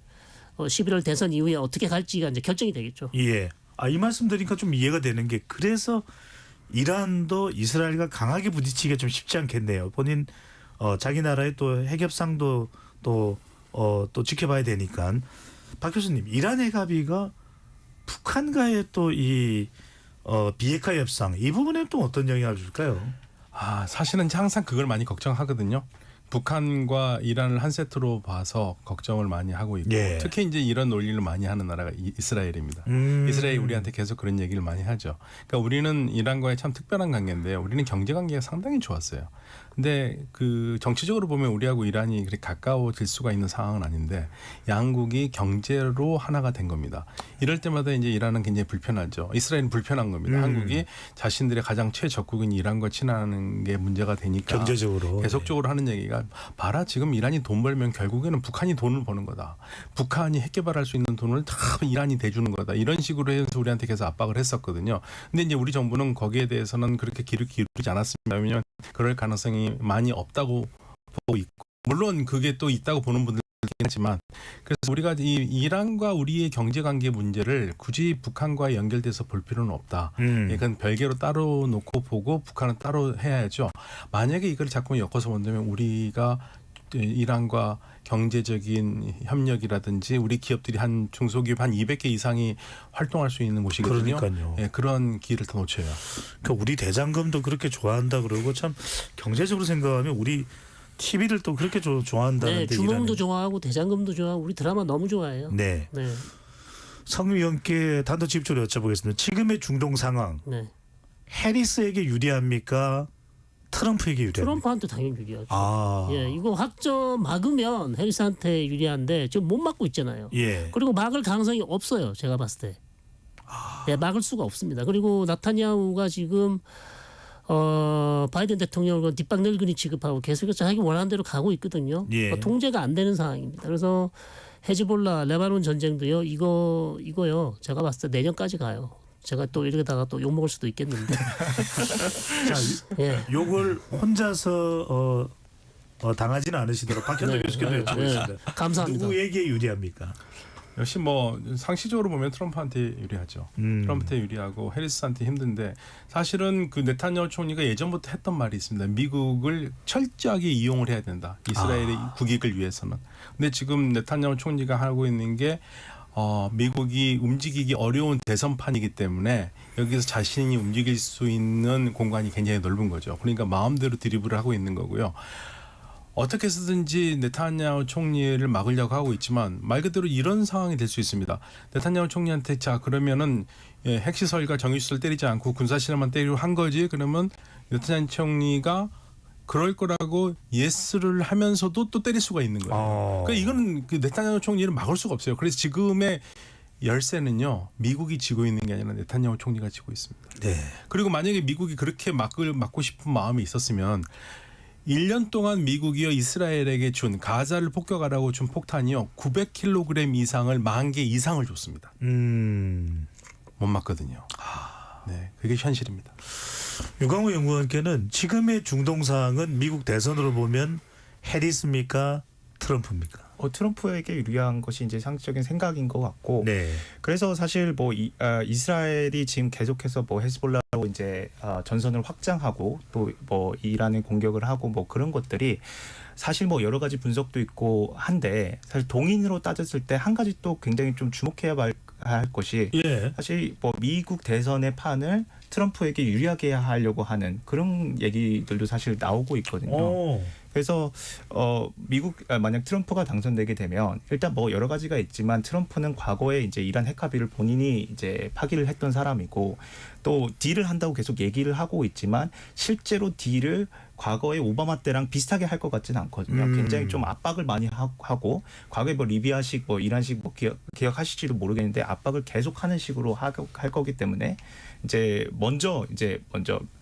11월 대선 이후에 어떻게 갈지가 이제 결정이 되겠죠. 예. 이 말씀 드리니까 좀 이해가 되는 게 그래서 이란도 이스라엘과 강하게 부딪히기가 좀 쉽지 않겠네요. 본인 자기 나라의 또 핵협상도 또 지켜봐야 되니까. 박 교수님, 이란 핵합의가 북한과의 또 이 비핵화 협상 이 부분에 또 어떤 영향을 줄까요? 사실은 항상 그걸 많이 걱정하거든요. 북한과 이란을 한 세트로 봐서 걱정을 많이 하고 있고 예. 특히 이제 이런 논리를 많이 하는 나라가 이스라엘입니다. 이스라엘이 우리한테 계속 그런 얘기를 많이 하죠. 그러니까 우리는 이란과의 참 특별한 관계인데요. 우리는 경제 관계가 상당히 좋았어요. 근데 그 정치적으로 보면 우리하고 이란이 그렇게 가까워질 수가 있는 상황은 아닌데 양국이 경제로 하나가 된 겁니다. 이럴 때마다 이제 이란은 굉장히 불편하죠. 이스라엘은 불편한 겁니다. 한국이 자신들의 가장 최적국인 이란과 친하는 게 문제가 되니까 경제적으로 계속적으로 하는 얘기가 봐라 지금 이란이 돈 벌면 결국에는 북한이 돈을 버는 거다. 북한이 핵 개발할 수 있는 돈을 다 이란이 대주는 거다. 이런 식으로 해서 우리한테 계속 압박을 했었거든요. 근데 이제 우리 정부는 거기에 대해서는 그렇게 귀를 기울이지 않았습니다. 왜냐하면 그럴 가능성이 많이 없다고 보고 있고 물론 그게 또 있다고 보는 분들도 있지만 그래서 우리가 이 이란과 우리의 경제 관계 문제를 굳이 북한과 연결돼서 볼 필요는 없다. 이건 별개로 따로 놓고 보고 북한은 따로 해야죠. 만약에 이걸 자꾸 엮어서 본다면 우리가 이란과 경제적인 협력이라든지 우리 기업들이 한 중소기업 한 200개 이상이 활동할 수 있는 곳이거든요. 그러니까요. 예, 그런 기회를 더 놓쳐요. 그러니까 우리 대장금도 그렇게 좋아한다 그러고 참 경제적으로 생각하면 우리 TV를 또 그렇게 좋아한다는데 네, 주몽도 이란은. 좋아하고 대장금도 좋아하고 우리 드라마 너무 좋아해요. 네. 네. 성위원께 단도직입적으로 여쭤보겠습니다. 지금의 중동 상황 네. 해리스에게 유리합니까? 트럼프에게 유리합니까? 트럼프한테 당연히 유리하죠. 아, 예, 이거 확정 막으면 해리스한테 유리한데 지금 못 막고 있잖아요. 예. 그리고 막을 가능성이 없어요. 제가 봤을 때. 예, 막을 수가 없습니다. 그리고 나타냐후가 지금 바이든 대통령을 뒷방 늙은이 취급하고 계속해서 자기 원하는 대로 가고 있거든요. 예. 통제가 안 되는 상황입니다. 그래서 헤즈볼라 레바논 전쟁도요. 이거요. 제가 봤을 때 내년까지 가요. 제가 또 이러다가 또 욕먹을 수도 있겠는데. 자, 예. 요걸 혼자서 당하지는 않으시도록 박현정 교수께도 여쭤보겠습니다. 감사합니다. 누구에게 유리합니까? 역시 뭐 상시적으로 보면 트럼프한테 유리하죠. 트럼프한테 유리하고 해리스한테 힘든데 사실은 그 네타냐후 총리가 예전부터 했던 말이 있습니다. 미국을 철저하게 이용을 해야 된다. 이스라엘의 국익을 위해서는. 근데 지금 네타냐후 총리가 하고 있는 게 미국이 움직이기 어려운 대선판이기 때문에 여기서 자신이 움직일 수 있는 공간이 굉장히 넓은 거죠. 그러니까 마음대로 드리블을 하고 있는 거고요. 어떻게 해서든지 네타냐후 총리를 막으려고 하고 있지만 말 그대로 이런 상황이 될 수 있습니다. 네타냐후 총리한테 자 그러면은 핵시설과 정유시설 때리지 않고 군사시설만 때리려 한 거지. 그러면 네타냐후 총리가 그럴 거라고 예스를 하면서도 또 때릴 수가 있는 거예요. 그러니까 이거는 그 네타냐후 총리를 막을 수가 없어요. 그래서 지금의 열세는요. 미국이 지고 있는 게 아니라 네타냐후 총리가 지고 있습니다. 네. 그리고 만약에 미국이 그렇게 막고 싶은 마음이 있었으면 1년 동안 미국이요 이스라엘에게 준 가자를 폭격하라고 준 폭탄이요 900kg 이상을 10,000개 이상을 줬습니다. 못 맞거든요. 네, 그게 현실입니다. 유광호 연구원께는 지금의 중동 상황은 미국 대선으로 보면 해리스입니까? 트럼프입니까? 트럼프에게 유리한 것이 이제 상식적인 생각인 것 같고, 네. 그래서 사실 뭐 이스라엘이 지금 계속해서 뭐 헤즈볼라로 이제 전선을 확장하고 또 뭐 이란에 공격을 하고 뭐 그런 것들이 사실 뭐 여러 가지 분석도 있고 한데 사실 동인으로 따졌을 때 한 가지 또 굉장히 좀 주목해야 할 것이 예. 사실 뭐 미국 대선의 판을 트럼프에게 유리하게 하려고 하는 그런 얘기들도 사실 나오고 있거든요. 그래서 미국 만약 트럼프가 당선되게 되면 일단 뭐 여러 가지가 있지만 트럼프는 과거에 이제 이란 핵 합의를 본인이 이제 파기를 했던 사람이고 또 딜을 한다고 계속 얘기를 하고 있지만 실제로 딜을 과거에 오바마 때랑 비슷하게 할 것 같지는 않거든요. 굉장히 좀 압박을 많이 하고 과거에 뭐 리비아식 뭐 이란식 뭐 기억하실지도 모르겠는데 압박을 계속하는 식으로 할 거기 때문에 이제 먼저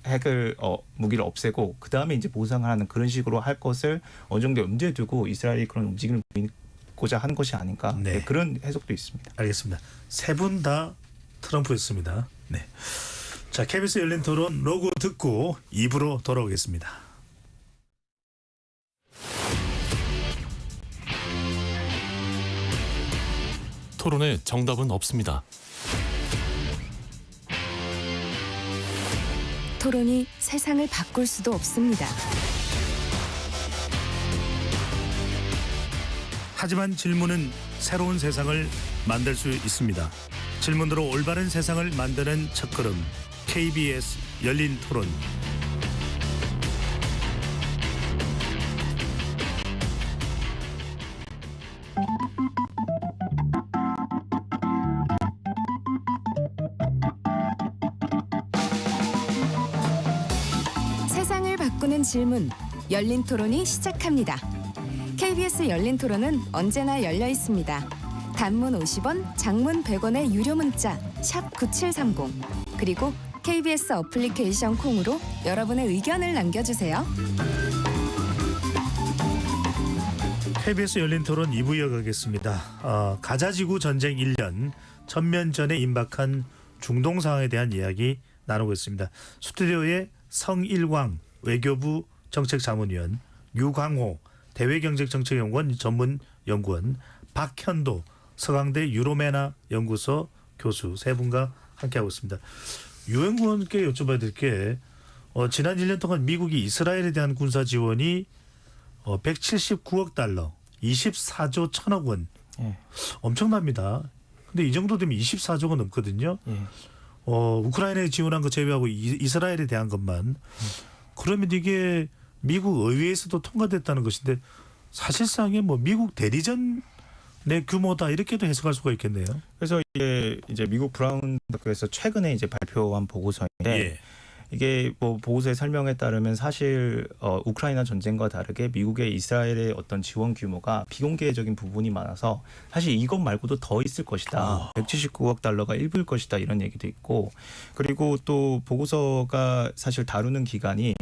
핵을 무기를 없애고 그 다음에 이제 보상을 하는 그런 식으로 할 것을 어느 정도 염두에 두고 이스라엘이 그런 움직임을 보이고자 한 것이 아닌가. 네. 네, 그런 해석도 있습니다. 알겠습니다. 세 분 다 트럼프였습니다. 네. 자, KBS 열린 토론 로고 듣고 2부로 돌아오겠습니다. 토론에 정답은 없습니다. 토론이 세상을 바꿀 수도 없습니다. 하지만 질문은 새로운 세상을 만들 수 있습니다. 질문으로 올바른 세상을 만드는 첫걸음 KBS 열린 토론. 바꾸는 질문, 열린 토론이 시작합니다. KBS 열린 토론은 언제나 열려 있습니다. 단문 50원, 장문 100원의 유료 문자 샵 9730 그리고 KBS 어플리케이션 콩으로 여러분의 의견을 남겨주세요. KBS 열린 토론 2부 이어가겠습니다. 가자지구 전쟁 1년 천면전에 임박한 중동 상황에 대한 이야기 나누고 있습니다. 스튜디오에 성일광 외교부 정책자문위원, 유광호 대외경제정책연구원 전문연구원, 박현도 서강대 유로메나 연구소 교수 세 분과 함께하고 있습니다. 유 연구원께 여쭤봐야 될 게 지난 1년 동안 미국이 이스라엘에 대한 군사 지원이 179억 달러, 24조 1천억 원. 예. 엄청납니다. 근데 이 정도 되면 24조가 넘거든요. 예. 우크라이나에 지원한 거 제외하고 이스라엘에 대한 것만. 그러면 이게 미국 의회에서도 통과됐다는 것인데 사실상의 뭐 미국 대리전의 규모다 이렇게도 해석할 수가 있겠네요. 그래서 이제 미국 브라운 대학교에서 최근에 이제 발표한 보고서인데 예. 이게 뭐 보고서의 설명에 따르면 사실 우크라이나 전쟁과 다르게 미국의 이스라엘의 어떤 지원 규모가 비공개적인 부분이 많아서 사실 이것 말고도 더 있을 것이다. 179억 달러가 일부일 것이다 이런 얘기도 있고, 그리고 또 보고서가 사실 다루는 기간이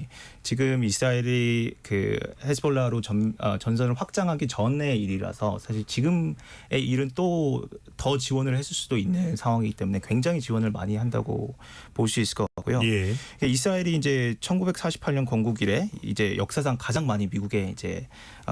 지금 이스라엘이 그 헤즈볼라로 전선을 확장하기 전의 일이라서 사실 지금의 일은 또 더 지원을 했을 수도 있는 상황이기 때문에 굉장히 지원을 많이 한다고 볼 수 있을 것 같고요. 예. 이스라엘이 이제 1948년 건국 이래 이제 역사상 가장 많이 미국의 이제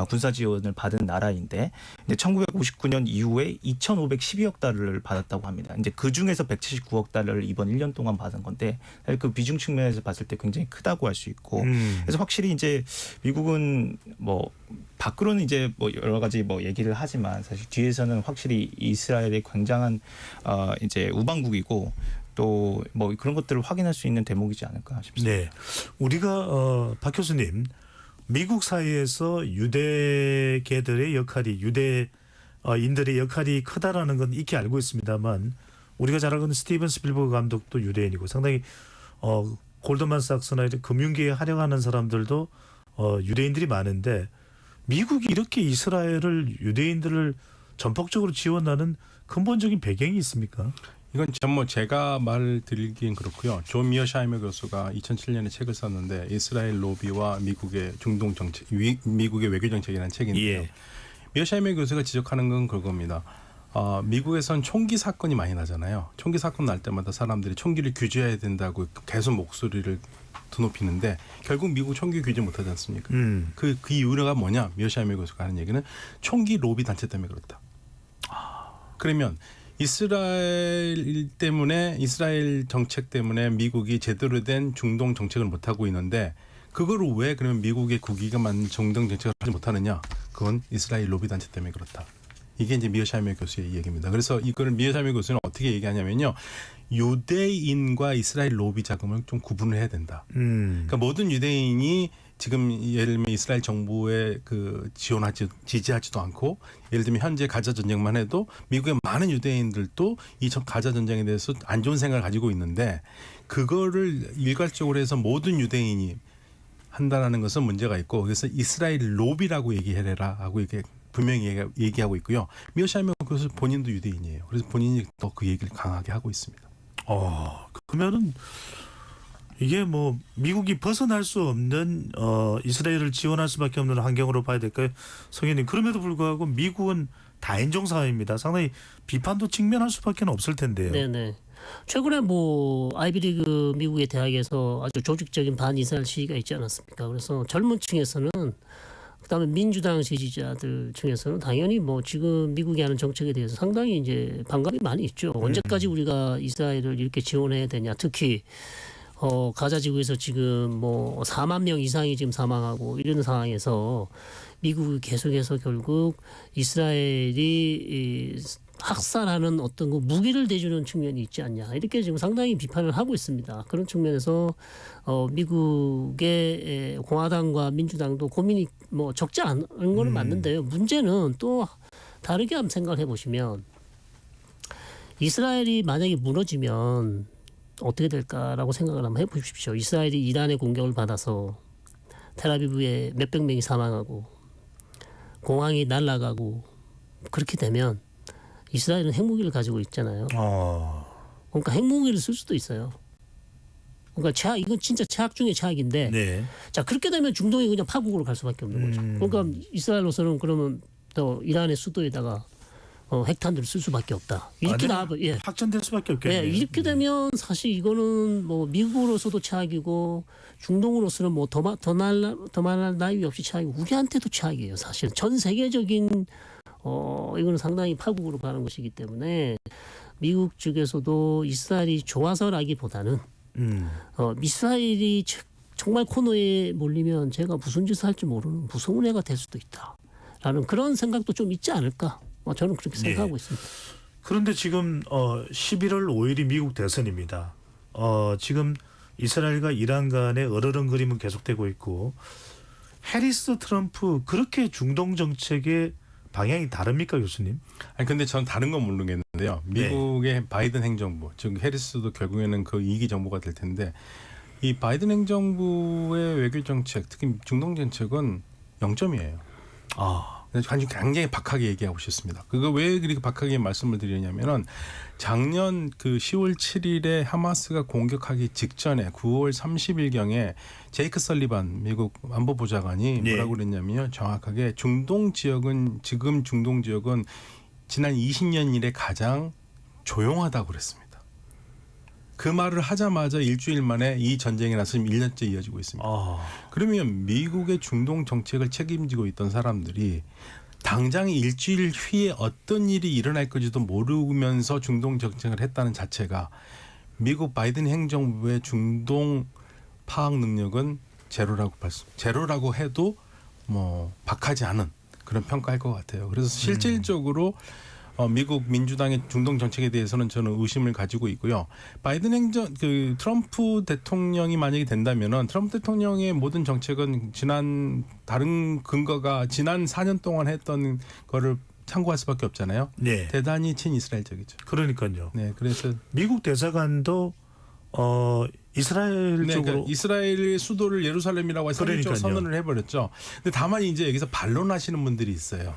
군사 지원을 받은 나라인데, 이제 1959년 이후에 2,512억 달러를 받았다고 합니다. 이제 그 중에서 179억 달러를 이번 1년 동안 받은 건데 그 비중 측면에서 봤을 때 굉장히 크다고 할 수 있고, 그래서 확실히 이제 미국은 뭐 밖으로는 이제 뭐 여러 가지 뭐 얘기를 하지만 사실 뒤에서는 확실히 이스라엘의 굉장한 이제 우방국이고 또 뭐 그런 것들을 확인할 수 있는 대목이지 않을까 싶습니다. 네, 우리가 박 교수님 미국 사회에서 유대계들의 역할이 유대인들의 역할이 크다라는 건 익히 알고 있습니다만 우리가 잘 알고 있는 스티븐 스필버그 감독도 유대인이고 상당히 골드만삭스나 금융계에 활용하는 사람들도 유대인들이 많은데 미국이 이렇게 이스라엘을 유대인들을 전폭적으로 지원하는 근본적인 배경이 있습니까? 이건 뭐 제가 말 드리기엔 그렇고요. 존 미어샤이머 교수가 2007년에 책을 썼는데 이스라엘 로비와 미국의 중동 정책, 미국의 외교 정책이라는 책인데요. 예. 미어샤이머 교수가 지적하는 건 그겁니다. 미국에선 총기 사건이 많이 나잖아요. 총기 사건 날 때마다 사람들이 총기를 규제해야 된다고 계속 목소리를 드높이는데 결국 미국 총기 규제 못하지 않습니까? 그 이유가 뭐냐? 미어샤이머 교수가 하는 얘기는 총기 로비 단체 때문에 그렇다. 그러면 이스라엘 때문에 이스라엘 정책 때문에 미국이 제대로 된 중동 정책을 못 하고 있는데 그거를 왜 그러면 미국의 국위가 맞는 중동 정책을 하지 못하느냐? 그건 이스라엘 로비 단체 때문에 그렇다. 이게 이제 미어샤이머 교수의 얘기입니다. 그래서 이거를 미어샤이머 교수는 어떻게 얘기하냐면요. 유대인과 이스라엘 로비 자금을 좀 구분을 해야 된다. 그러니까 모든 유대인이 지금 예를 들면 이스라엘 정부에 지지하지도 않고 예를 들면 현재 가자 전쟁만 해도 미국의 많은 유대인들도 이 가자 전쟁에 대해서 안 좋은 생각을 가지고 있는데 그거를 일괄적으로 해서 모든 유대인이 한다라는 것은 문제가 있고 그래서 이스라엘 로비라고 얘기해라 하고 이렇게 분명히 얘기하고 있고요. 미어샤이머 교수 본인도 유대인이에요. 그래서 본인이 더 그 얘기를 강하게 하고 있습니다. 그러면은 이게 뭐 미국이 벗어날 수 없는 이스라엘을 지원할 수밖에 없는 환경으로 봐야 될까요, 성현님? 그럼에도 불구하고 미국은 다인종 사회입니다. 상당히 비판도 직면할 수밖에 없을 텐데요. 네네. 최근에 뭐 아이비리그 미국의 대학에서 아주 조직적인 반이스라엘 시위가 있지 않았습니까? 그래서 젊은 층에서는 그다음에 민주당 지지자들 중에서는 당연히 뭐 지금 미국이 하는 정책에 대해서 상당히 이제 반감이 많이 있죠. 언제까지 우리가 이스라엘을 이렇게 지원해야 되냐? 특히 가자 지구에서 지금 뭐 4만 명 이상이 지금 사망하고 이런 상황에서 미국이 계속해서 결국 이스라엘이 학살하는 어떤 그 무기를 대주는 측면이 있지 않냐 이렇게 지금 상당히 비판을 하고 있습니다. 그런 측면에서 미국의 공화당과 민주당도 고민이 뭐 적지 않은 거는 맞는데요. 문제는 또 다르게 한번 생각을 해보시면 이스라엘이 만약에 무너지면 어떻게 될까라고 생각을 한번 해보십시오. 이스라엘이 이란의 공격을 받아서 텔아비브에 몇백 명이 사망하고 공항이 날아가고 그렇게 되면 이스라엘은 핵무기를 가지고 있잖아요. 그러니까 핵무기를 쓸 수도 있어요. 그러니까 이건 진짜 최악 중에 최악인데 네. 자 그렇게 되면 중동이 그냥 파국으로 갈 수밖에 없는 거죠. 그러니까 이스라엘로서는 그러면 또 이란의 수도에다가 핵탄두를 쓸 수밖에 없다. 이렇게 나와 확전될 수밖에 없겠네요. 이렇게 되면 사실 이거는 뭐 미국으로서도 최악이고 중동으로서는 뭐 더 말할 나위 없이 최악이고 우리한테도 최악이에요. 사실 전 세계적인 이거는 상당히 파국으로 가는 것이기 때문에 미국 측에서도 이스라엘이 좋아서라기보다는 이스라엘이 정말 코너에 몰리면 제가 무슨 짓을 할지 모르는 무서운 애가 될 수도 있다라는 그런 생각도 좀 있지 않을까. 저는 그렇게 생각하고 있습니다. 그런데 지금 11월 5일이 미국 대선입니다. 지금 이스라엘과 이란 간의 얼어른거림은 계속되고 있고 해리스 트럼프 그렇게 중동 정책의 방향이 다릅니까 교수님? 아니 근데 전 다른 건 모르겠는데요. 미국의 바이든 행정부 즉 해리스도 결국에는 그 2기 정부가 될 텐데 이 바이든 행정부의 외교 정책 특히 중동 정책은 0점이에요. 굉장히 박하게 얘기하고 싶습니다. 그거 왜 그렇게 박하게 말씀을 드리냐면은 작년 그 10월 7일에 하마스가 공격하기 직전에 9월 30일경에 제이크 설리반 미국 안보보좌관이 뭐라고 그랬냐면요. 정확하게 중동 지역은 지난 20년 이래 가장 조용하다고 그랬습니다. 그 말을 하자마자 일주일 만에 이 전쟁이 나서 지금 1년째 이어지고 있습니다. 그러면 미국의 중동 정책을 책임지고 있던 사람들이 당장 일주일 후에 어떤 일이 일어날 건지도 모르면서 중동 정책을 했다는 자체가 미국 바이든 행정부의 중동 파악 능력은 제로라고 해도 뭐 박하지 않은 그런 평가할 것 같아요. 그래서 실질적으로 미국 민주당의 중동 정책에 대해서는 저는 의심을 가지고 있고요. 바이든 트럼프 대통령이 만약에 된다면은 트럼프 대통령의 모든 정책은 다른 근거가 지난 4년 동안 했던 거를 참고할 수밖에 없잖아요. 네. 대단히 친이스라엘적이죠. 그러니까요. 네, 그래서 미국 대사관도 이스라엘 쪽으로 그러니까 이스라엘의 수도를 예루살렘이라고 해서 설립적으로 선언을 해버렸죠. 근데 다만 이제 여기서 반론하시는 분들이 있어요.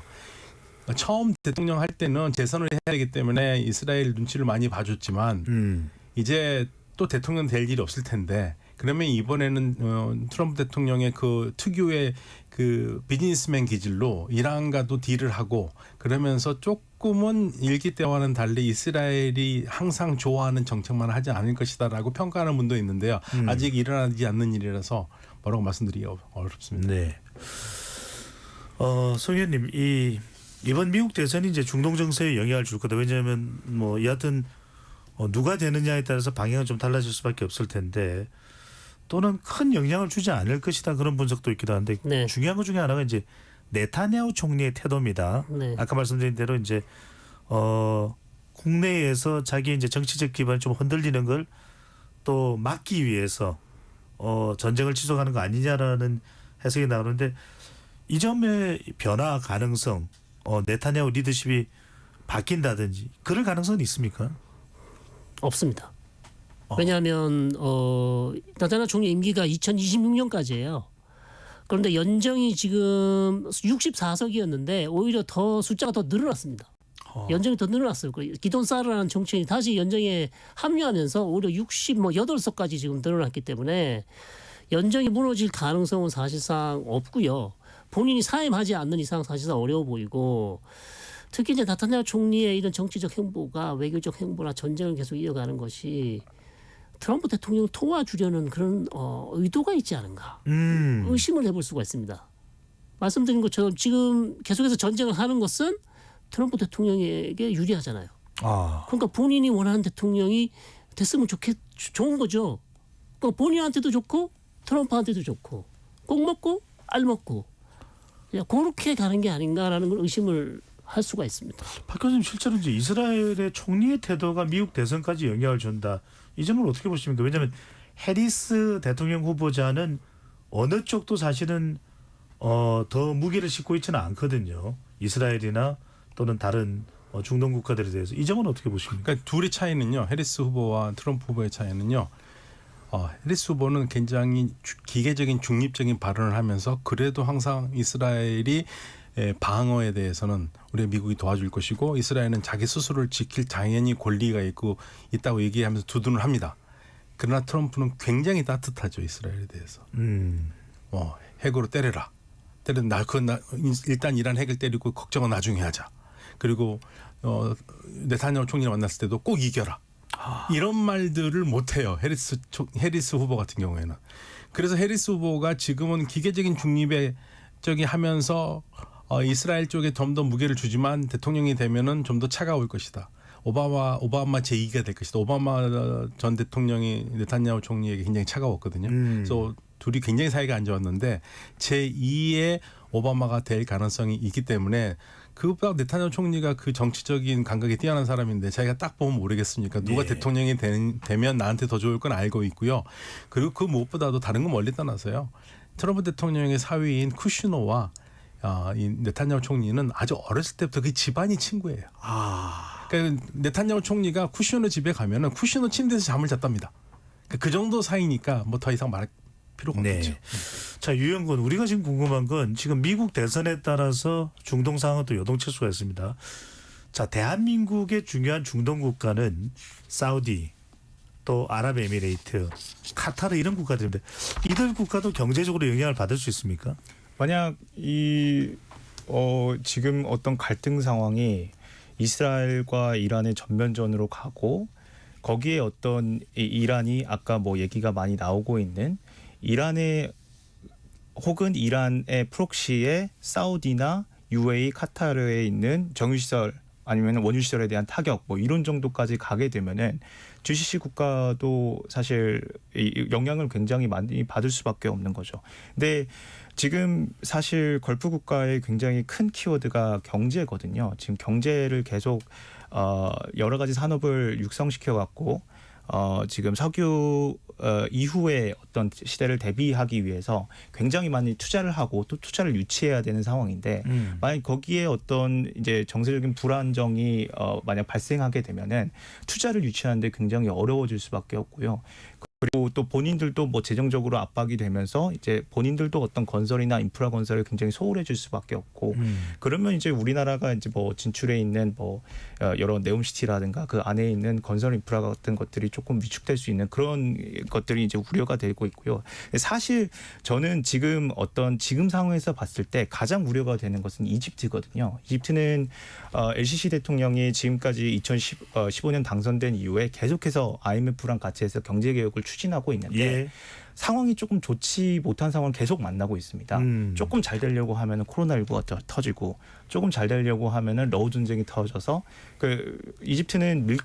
처음 대통령 할 때는 재선을 해야 되기 때문에 이스라엘 눈치를 많이 봐줬지만 이제 또 대통령 될 일이 없을 텐데 그러면 이번에는 트럼프 대통령의 그 특유의 그 비즈니스맨 기질로 이란과도 딜을 하고 그러면서 조금은 일기 때와는 달리 이스라엘이 항상 좋아하는 정책만 하지 않을 것이다라고 평가하는 분도 있는데요. 아직 일어나지 않는 일이라서 뭐라고 말씀드리기 어렵습니다. 네. 송 의원님 이번 미국 대선이 이제 중동 정세에 영향을 줄 거다. 왜냐하면 뭐 여하튼 누가 되느냐에 따라서 방향은 좀 달라질 수밖에 없을 텐데 또는 큰 영향을 주지 않을 것이다 그런 분석도 있기도 한데 중요한 것 중에 하나가 이제 네타냐후 총리의 태도입니다. 아까 말씀드린 대로 이제 국내에서 자기 이제 정치적 기반이 좀 흔들리는 걸 또 막기 위해서 전쟁을 지속하는 거 아니냐라는 해석이 나오는데 이 점의 변화 가능성. 네타냐후 리더십이 바뀐다든지 그럴 가능성은 있습니까? 없습니다. 왜냐하면 네타냐후 총리 임기가 2026년까지예요. 그런데 연정이 지금 64석이었는데 오히려 더 숫자가 더 늘어났습니다. 연정이 더 늘어났어요. 기돈 사르라는 정치인이 다시 연정에 합류하면서 오히려 68석까지 지금 늘어났기 때문에 연정이 무너질 가능성은 사실상 없고요. 본인이 사임하지 않는 이상 사실상 어려워 보이고 특히 이제 네타냐후 총리의 이런 정치적 행보가 외교적 행보나 전쟁을 계속 이어가는 것이 트럼프 대통령을 도와주려는 그런 의도가 있지 않은가 의심을 해볼 수가 있습니다. 말씀드린 것처럼 지금 계속해서 전쟁을 하는 것은 트럼프 대통령에게 유리하잖아요. 그러니까 본인이 원하는 대통령이 됐으면 좋은 거죠. 그러니까 본인한테도 좋고 트럼프한테도 좋고 꼭 먹고 알 먹고 그렇게 가는 게 아닌가라는 걸 의심을 할 수가 있습니다. 박 교수님 실제로 이제 이스라엘의 총리의 태도가 미국 대선까지 영향을 준다. 이 점을 어떻게 보십니까? 왜냐하면 해리스 대통령 후보자는 어느 쪽도 사실은 더 무게를 싣고 있지는 않거든요. 이스라엘이나 또는 다른 중동 국가들에 대해서 이 점은 어떻게 보십니까? 그러니까 둘의 차이는요. 해리스 후보와 트럼프 후보의 차이는요. 해리스 후보는 굉장히 기계적인 중립적인 발언을 하면서 그래도 항상 이스라엘이 방어에 대해서는 우리 미국이 도와줄 것이고 이스라엘은 자기 스스로를 지킬 당연히 권리가 있다고 얘기하면서 두둔을 합니다. 그러나 트럼프는 굉장히 따뜻하죠. 이스라엘에 대해서. 핵으로 때려라. 일단 이란 핵을 때리고 걱정은 나중에 하자. 그리고 네타냐후 총리를 만났을 때도 꼭 이겨라. 이런 말들을 못해요. 해리스 후보 같은 경우에는. 그래서 해리스 후보가 지금은 기계적인 중립에 하면서 이스라엘 쪽에 좀 더 무게를 주지만 대통령이 되면은 좀 더 차가울 것이다. 오바마 제2가 될 것이다. 오바마 전 대통령이 네타냐후 총리에게 굉장히 차가웠거든요. 그래서 둘이 굉장히 사이가 안 좋았는데 제2의 오바마가 될 가능성이 있기 때문에 그것보다 네타냐후 총리가 그 정치적인 감각이 뛰어난 사람인데 자기가 딱 보면 모르겠습니까? 누가 대통령이 되면 나한테 더 좋을 건 알고 있고요. 그리고 그 무엇보다도 다른 건 멀리 떠나서요. 트럼프 대통령의 사위인 쿠슈너와 이 네타냐후 총리는 아주 어렸을 때부터 그 집안이 친구예요. 그러니까 네타냐후 총리가 쿠슈너 집에 가면은 쿠슈너 침대에서 잠을 잤답니다. 그러니까 그 정도 사이니까 뭐 더 이상 말할 필요가 없겠죠. 자, 유영근, 우리가 지금 궁금한 건 지금 미국 대선에 따라서 중동 상황은 또 요동칠 수가 있습니다. 자, 대한민국의 중요한 중동 국가는 사우디, 또 아랍에미레이트, 카타르 이런 국가들인데 이들 국가도 경제적으로 영향을 받을 수 있습니까? 만약 지금 어떤 갈등 상황이 이스라엘과 이란의 전면전으로 가고 거기에 어떤 이란이 아까 뭐 얘기가 많이 나오고 있는 이란의 혹은 이란의 프록시에 사우디나 UAE, 카타르에 있는 정유시설 아니면 원유시설에 대한 타격 뭐 이런 정도까지 가게 되면은 GCC 국가도 사실 영향을 굉장히 많이 받을 수밖에 없는 거죠. 근데 지금 사실 걸프 국가의 굉장히 큰 키워드가 경제거든요. 지금 경제를 계속 여러 가지 산업을 육성시켜 갖고 지금 석유 이후의 어떤 시대를 대비하기 위해서 굉장히 많이 투자를 하고 또 투자를 유치해야 되는 상황인데 만약 거기에 어떤 이제 정세적인 불안정이 만약 발생하게 되면은 투자를 유치하는데 굉장히 어려워질 수밖에 없고요. 그리고 또 본인들도 뭐 재정적으로 압박이 되면서 이제 본인들도 어떤 건설이나 인프라 건설을 굉장히 소홀해질 수밖에 없고 그러면 이제 우리나라가 이제 뭐 진출해 있는 뭐 여러 네옴시티라든가 그 안에 있는 건설 인프라 같은 것들이 조금 위축될 수 있는 그런 것들이 이제 우려가 되고 있고요. 사실 저는 지금 상황에서 봤을 때 가장 우려가 되는 것은 이집트거든요. 이집트는 LCC 대통령이 지금까지 2015년 당선된 이후에 계속해서 IMF랑 같이 해서 경제 개혁을 추진하고 있는데 상황이 조금 좋지 못한 상황을 계속 만나고 있습니다. 조금 잘 되려고 하면은 코로나19가 터지고 조금 잘 되려고 하면은 러우 전쟁이 터져서 그 이집트는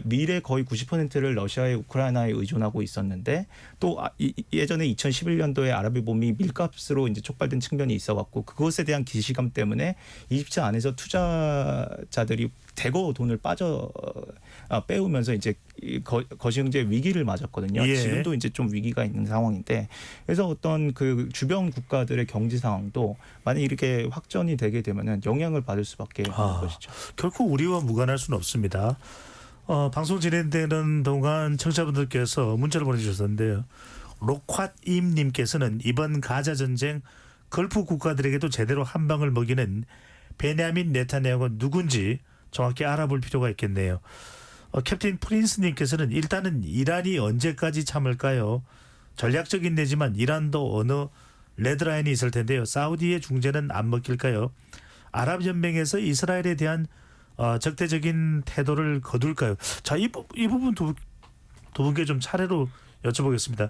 밀의 거의 90%를 러시아에 우크라이나에 의존하고 있었는데 또 예전에 2011년도에 아랍의 봄이 밀값으로 이제 촉발된 측면이 있어갖고 그것에 대한 기시감 때문에 이집트 안에서 투자자들이 대거 돈을 빼오면서 이제 거시경제 위기를 맞았거든요. 지금도 이제 좀 위기가 있는 상황인데 그래서 어떤 그 주변 국가들의 경제 상황도 만약 이렇게 확전이 되게 되면은 영향을 받을 수밖에 없는 것이죠. 결코 우리와 무관할 수는 없습니다. 방송 진행되는 동안 청취자분들께서 문자를 보내주셨는데요. 로콰임님께서는 이번 가자 전쟁 걸프 국가들에게도 제대로 한 방을 먹이는 베냐민 네타냐후가 누군지 정확히 알아볼 필요가 있겠네요. 캡틴 프린스님께서는 일단은 이란이 언제까지 참을까요? 전략적인 내지만 이란도 어느 레드라인이 있을 텐데요. 사우디의 중재는 안 먹힐까요? 아랍연맹에서 이스라엘에 대한 적대적인 태도를 거둘까요? 자, 이 부분 두 분께 좀 차례로 여쭤보겠습니다.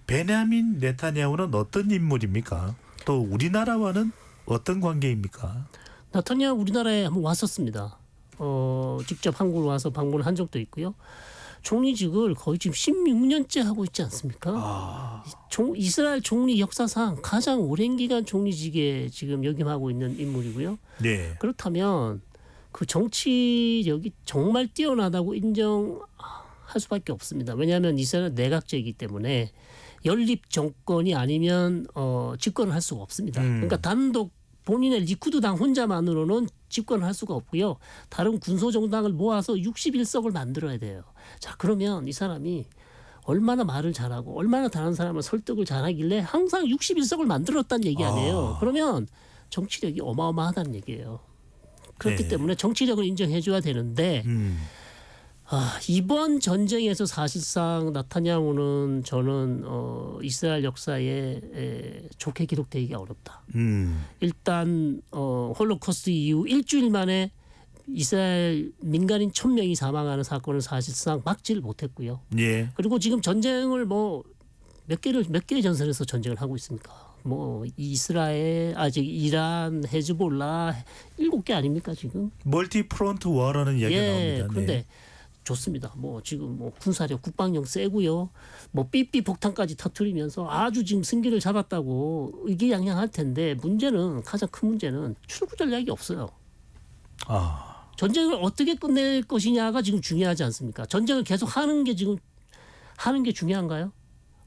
베냐민 네타냐후는 어떤 인물입니까? 또 우리나라와는 어떤 관계입니까? 네타냐후 우리나라에 한번 왔었습니다. 직접 한국으로 와서 방문을 한 적도 있고요. 총리직을 거의 지금 16년째 하고 있지 않습니까? 이스라엘 총리 역사상 가장 오랜 기간 총리직에 지금 역임하고 있는 인물이고요. 네. 그렇다면 그 정치력이 정말 뛰어나다고 인정할 수밖에 없습니다. 왜냐하면 이스라엘은 내각제이기 때문에 연립 정권이 아니면 집권을 할 수가 없습니다. 그러니까 단독 본인의 리쿠드 당 혼자만으로는 집권을 할 수가 없고요. 다른 군소 정당을 모아서 61석을 만들어야 돼요. 자, 그러면 이 사람이 얼마나 말을 잘하고 얼마나 다른 사람을 설득을 잘하길래 항상 61석을 만들었다는 얘기 아니에요. 그러면 정치력이 어마어마하다는 얘기예요. 그렇기 네. 때문에 정치력을 인정해줘야 되는데 이번 전쟁에서 사실상 나타냐후는 저는 이스라엘 역사에 좋게 기록되기가 어렵다. 일단 홀로코스트 이후 일주일 만에 이스라엘 민간인 1,000명이 사망하는 사건을 사실상 막지를 못했고요. 예. 그리고 지금 전쟁을 뭐 몇 개의 전선에서 전쟁을 하고 있습니까? 뭐 이스라엘, 아직 이란, 헤즈볼라 7개 아닙니까 지금? 멀티 프론트 워라는 이야기가 나옵니다. 그런데 네. 좋습니다. 뭐 지금 뭐 군사력, 국방력 세고요. 뭐 삐삐 폭탄까지 터뜨리면서 아주 지금 승기를 잡았다고 의기양양할 텐데 문제는 가장 큰 문제는 출구 전략이 없어요. 전쟁을 어떻게 끝낼 것이냐가 지금 중요하지 않습니까? 전쟁을 계속 하는 게 중요한가요?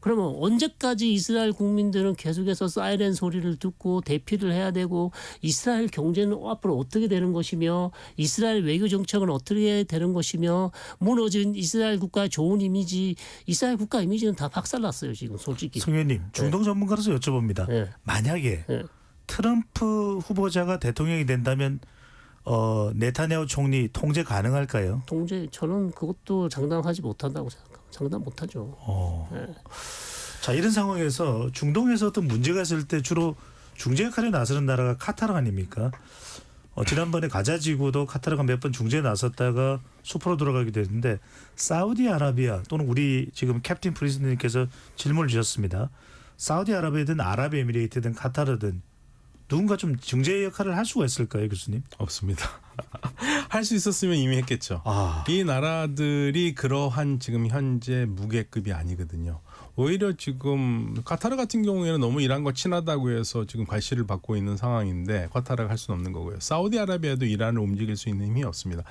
그러면 언제까지 이스라엘 국민들은 계속해서 사이렌 소리를 듣고 대피를 해야 되고 이스라엘 경제는 앞으로 어떻게 되는 것이며 이스라엘 외교 정책은 어떻게 되는 것이며 무너진 이스라엘 국가의 좋은 이미지, 이스라엘 국가 이미지는 다 박살났어요 지금 솔직히. 성 의원님, 중동 전문가로서 여쭤봅니다. 네. 만약에 트럼프 후보자가 대통령이 된다면 네타냐후 총리 통제 가능할까요? 통제 저는 그것도 장담하지 못한다고 생각합니다. 장담 못하죠. 자, 이런 상황에서 중동에서 어떤 문제가 있을 때 주로 중재 역할에 나서는 나라가 카타르 아닙니까? 지난번에 가자지구도 카타르가 몇 번 중재에 나섰다가 수포로 돌아가기도 했는데 사우디아라비아 또는 우리 지금 캡틴 프리스님께서 질문을 주셨습니다. 사우디아라비아든 아랍에미레이트든 카타르든 누군가 좀 중재 역할을 할 수가 있을까요, 교수님? 없습니다. 할 수 있었으면 이미 했겠죠. 이 나라들이 그러한 지금 현재 무게급이 아니거든요. 오히려 지금 카타르 같은 경우에는 너무 이란과 친하다고 해서 지금 관시를 받고 있는 상황인데 카타르가 할 수는 없는 거고요. 사우디아라비아도 이란을 움직일 수 있는 힘이 없습니다.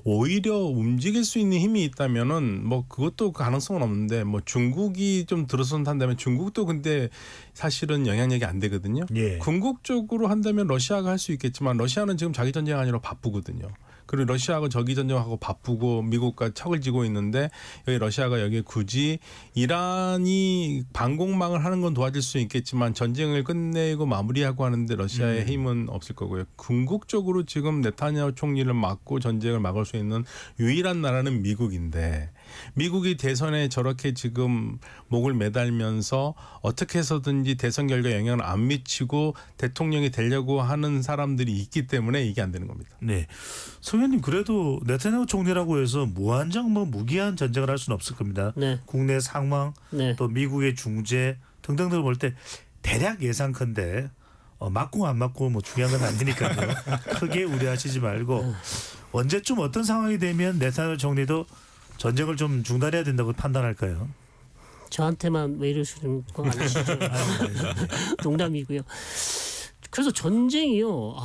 오히려 움직일 수 있는 힘이 있다면은 뭐 그것도 가능성은 없는데 뭐 중국이 좀 들어선다면 중국도 근데 사실은 영향력이 안 되거든요. 예. 궁극적으로 한다면 러시아가 할 수 있겠지만 러시아는 지금 자기 전쟁 아니라 바쁘거든요. 그리고 러시아하고 적이 전쟁하고 바쁘고 미국과 척을 지고 있는데 여기 러시아가 여기 굳이 이란이 방공망을 하는 건 도와줄 수 있겠지만 전쟁을 끝내고 마무리하고 하는데 러시아의 힘은 없을 거고요. 궁극적으로 지금 네타냐후 총리를 막고 전쟁을 막을 수 있는 유일한 나라는 미국인데 미국이 대선에 저렇게 지금 목을 매달면서 어떻게 해서든지 대선 결과에 영향을 안 미치고 대통령이 되려고 하는 사람들이 있기 때문에 이게 안 되는 겁니다. 네. 성 의원님, 그래도 네타냐후 총리라고 해서 무한정 무기한 전쟁을 할 수는 없을 겁니다. 네. 국내 상황 또 미국의 중재 등등등을 볼 때 대략 예상컨대 맞고 안 맞고 뭐 중요한 건 아니니까요. 크게 우려하시지 말고 언제쯤 어떤 상황이 되면 네타냐후 총리도 전쟁을 좀 중단해야 된다고 판단할까요? 저한테만 왜 이러시는 거 아니시죠? 농담이고요. 그래서 전쟁이요.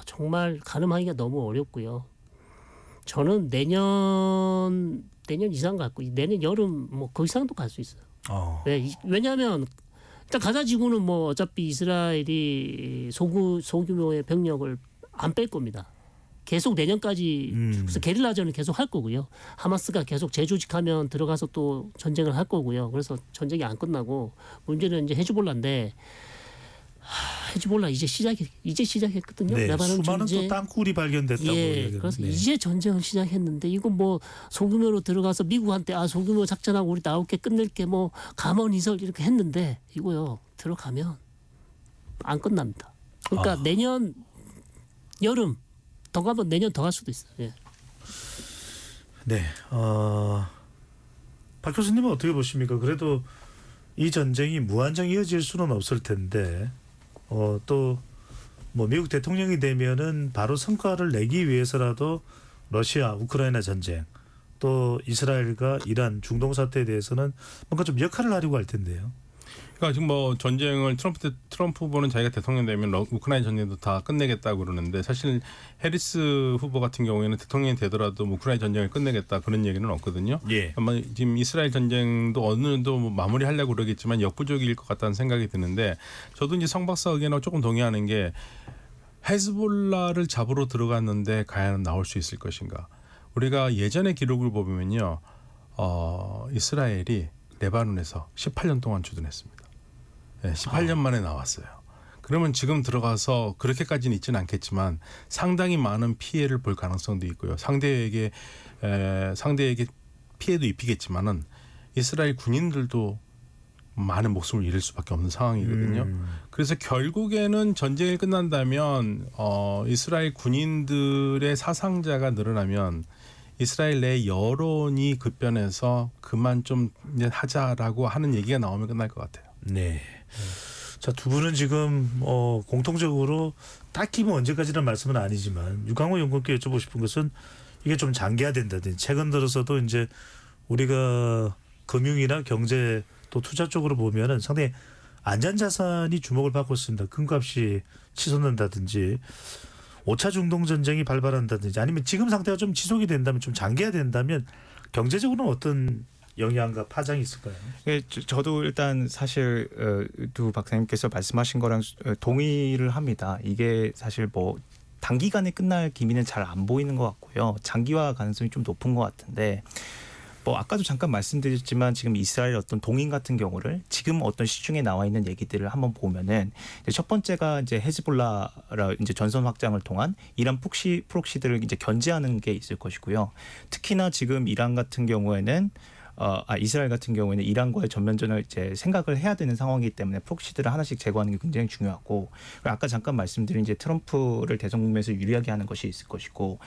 정말 가늠하기가 너무 어렵고요. 저는 내년 이상 갈 거예요. 내년 여름 뭐 그 이상도 갈 수 있어요. 왜냐하면 일단 가자지구는 뭐 어차피 이스라엘이 소규모의 병력을 안 뺄 겁니다. 계속 내년까지 그래서 게릴라전을 계속 할 거고요. 하마스가 계속 재조직하면 들어가서 또 전쟁을 할 거고요. 그래서 전쟁이 안 끝나고 문제는 이제 헤즈볼라인데 헤즈볼라 이제 시작했거든요. 네, 레바논 수많은 전쟁. 또 땅굴이 발견됐다고. 그래서 이제 전쟁을 시작했는데 이거 뭐 소규모로 들어가서 미국한테 소규모 작전하고 우리 나올게 끝낼게 뭐 감언이설 이렇게 했는데 이거요 들어가면 안 끝납니다. 그러니까 내년 여름 더 가면 내년 더 갈 수도 있어요. 예. 네. 박 교수님은 어떻게 보십니까? 그래도 이 전쟁이 무한정 이어질 수는 없을 텐데 또 뭐 미국 대통령이 되면은 바로 성과를 내기 위해서라도 러시아 우크라이나 전쟁 또 이스라엘과 이란 중동 사태에 대해서는 뭔가 좀 역할을 하려고 할 텐데요. 그러니까 지금 뭐 전쟁을 트럼프 후보는 자기가 대통령 되면 우크라이나 전쟁도 다 끝내겠다고 그러는데 사실 해리스 후보 같은 경우에는 대통령이 되더라도 우크라이나 전쟁을 끝내겠다 그런 얘기는 없거든요. 아마 지금 이스라엘 전쟁도 어느 정도 뭐 마무리하려고 그러겠지만 역부족일 것 같다는 생각이 드는데 저도 이제 성 박사 의견하고 조금 동의하는 게 헤즈볼라를 잡으러 들어갔는데 과연 나올 수 있을 것인가. 우리가 예전의 기록을 보면요. 이스라엘이 레바논에서 18년 동안 주둔했습니다. 18년 만에 나왔어요. 그러면 지금 들어가서 그렇게까지는 있지는 않겠지만 상당히 많은 피해를 볼 가능성도 있고요. 상대에게 피해도 입히겠지만은 이스라엘 군인들도 많은 목숨을 잃을 수밖에 없는 상황이거든요. 그래서 결국에는 전쟁이 끝난다면 이스라엘 군인들의 사상자가 늘어나면 이스라엘 내 여론이 급변해서 그만 좀 이제 하자라고 하는 얘기가 나오면 끝날 것 같아요. 네. 자, 두 분은 지금 공통적으로 딱히 뭐 언제까지는 말씀은 아니지만 유강호 연구원께 여쭤보고 싶은 것은 이게 좀 장기화된다든지 최근 들어서도 이제 우리가 금융이나 경제 또 투자 쪽으로 보면은 상당히 안전자산이 주목을 받고 있습니다. 금값이 치솟는다든지 5차 중동 전쟁이 발발한다든지 아니면 지금 상태가 좀 지속이 된다면 좀 장기화된다면 경제적으로는 어떤 영향과 파장이 있을까요? 저도 일단 사실 두 박사님께서 말씀하신 거랑 동의를 합니다. 이게 사실 뭐 단기간에 끝날 기미는 잘 안 보이는 것 같고요. 장기화 가능성이 좀 높은 것 같은데 뭐 아까도 잠깐 말씀드렸지만 지금 이스라엘 어떤 동인 같은 경우를 지금 어떤 시중에 나와 있는 얘기들을 한번 보면은 첫 번째가 이제 헤즈볼라라 이제 전선 확장을 통한 이란 프록시들을 이제 견제하는 게 있을 것이고요. 특히나 지금 이란 같은 경우에는 이스라엘 같은 경우에는 이란과의 전면전을 이제 생각을 해야 되는 상황이기 때문에 프록시들을 하나씩 제거하는 게 굉장히 중요하고 아까 잠깐 말씀드린 이제 트럼프를 대선 국면에서 유리하게 하는 것이 있을 것이고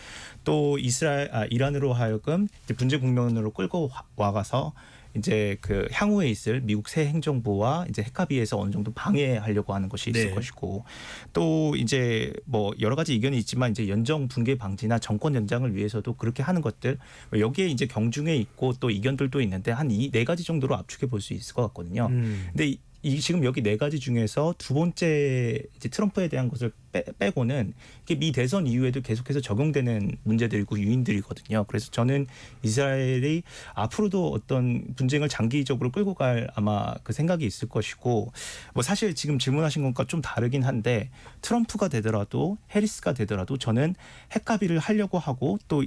또 이란으로 하여금 이제 분쟁 국면으로 끌고 와가서 이제 그 향후에 있을 미국 새 행정부와 이제 핵합의에서 어느 정도 방해하려고 하는 것이 있을 것이고 또 이제 뭐 여러 가지 의견이 있지만 이제 연정 붕괴 방지나 정권 연장을 위해서도 그렇게 하는 것들 여기에 이제 경중에 있고 또 이견들도 있는데 한 이 네 가지 정도로 압축해 볼 수 있을 것 같거든요. 근데 지금 여기 네 가지 중에서 두 번째 이제 트럼프에 대한 것을 빼고는 이게 미 대선 이후에도 계속해서 적용되는 문제들이고 유인들이거든요. 그래서 저는 이스라엘이 앞으로도 어떤 분쟁을 장기적으로 끌고 갈 아마 그 생각이 있을 것이고 뭐 사실 지금 질문하신 것과 좀 다르긴 한데 트럼프가 되더라도 해리스가 되더라도 저는 핵합의를 하려고 하고 또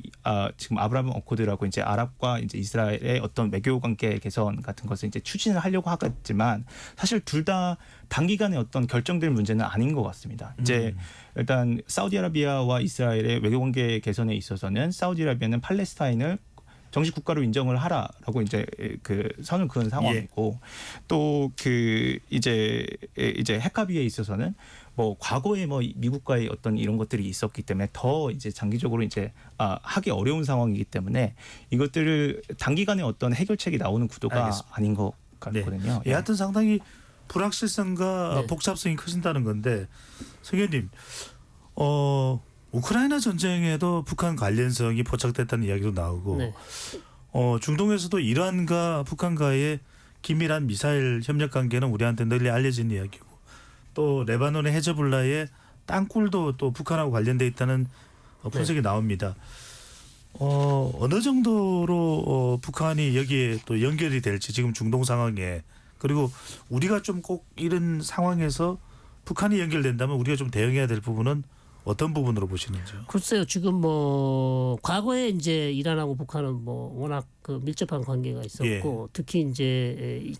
지금 아브라함 어코드라고 이제 아랍과 이제 이스라엘의 어떤 외교 관계 개선 같은 것을 이제 추진을 하려고 하겠지만 사실 둘 다 단기간에 어떤 결정될 문제는 아닌 것 같습니다. 이제 일단 사우디아라비아와 이스라엘의 외교관계 개선에 있어서는 사우디아라비아는 팔레스타인을 정식 국가로 인정을 하라라고 이제 그 선을 그은 상황이고 또 그 이제 핵합의에 있어서는 뭐 과거에 뭐 미국과의 어떤 이런 것들이 있었기 때문에 더 이제 장기적으로 이제 하기 어려운 상황이기 때문에 이것들을 단기간에 어떤 해결책이 나오는 구도가 알겠습니다. 아닌 것 같거든요. 네. 여하튼 상당히 불확실성과 복잡성이 커진다는 건데 성 의원님 우크라이나 전쟁에도 북한 관련성이 포착됐다는 이야기도 나오고 중동에서도 이란과 북한과의 긴밀한 미사일 협력 관계는 우리한테 널리 알려진 이야기고 또 레바논의 헤즈볼라의 땅굴도 또 북한하고 관련돼 있다는 분석이 나옵니다. 어느 정도로 북한이 여기에 또 연결이 될지 지금 중동 상황에 그리고 우리가 좀 꼭 이런 상황에서 북한이 연결된다면 우리가 좀 대응해야 될 부분은 어떤 부분으로 보시는지요? 글쎄요, 지금 뭐 과거에 이제 이란하고 북한은 뭐 워낙 그 밀접한 관계가 있었고 특히 이제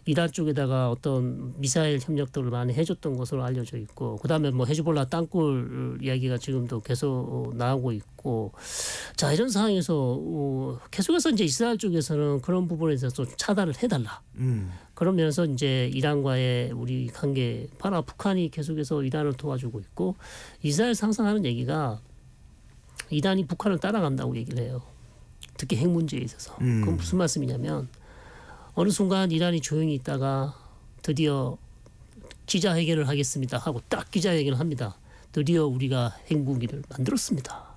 이란 쪽에다가 어떤 미사일 협력들을 많이 해줬던 것으로 알려져 있고 그다음에 뭐 헤즈볼라 땅굴 이야기가 지금도 계속 나오고 있고 자 이런 상황에서 계속해서 이제 이스라엘 쪽에서는 그런 부분에 대해서 차단을 해달라. 그러면서 이제 이란과의 우리 관계 봐라 북한이 계속해서 이란을 도와주고 있고 이스라엘 상상하는 얘기가 이란이 북한을 따라간다고 얘기를 해요. 특히 핵 문제에 있어서. 그건 무슨 말씀이냐면 어느 순간 이란이 조용히 있다가 드디어 기자회견을 하겠습니다 하고 딱 기자회견을 합니다. 드디어 우리가 핵무기를 만들었습니다.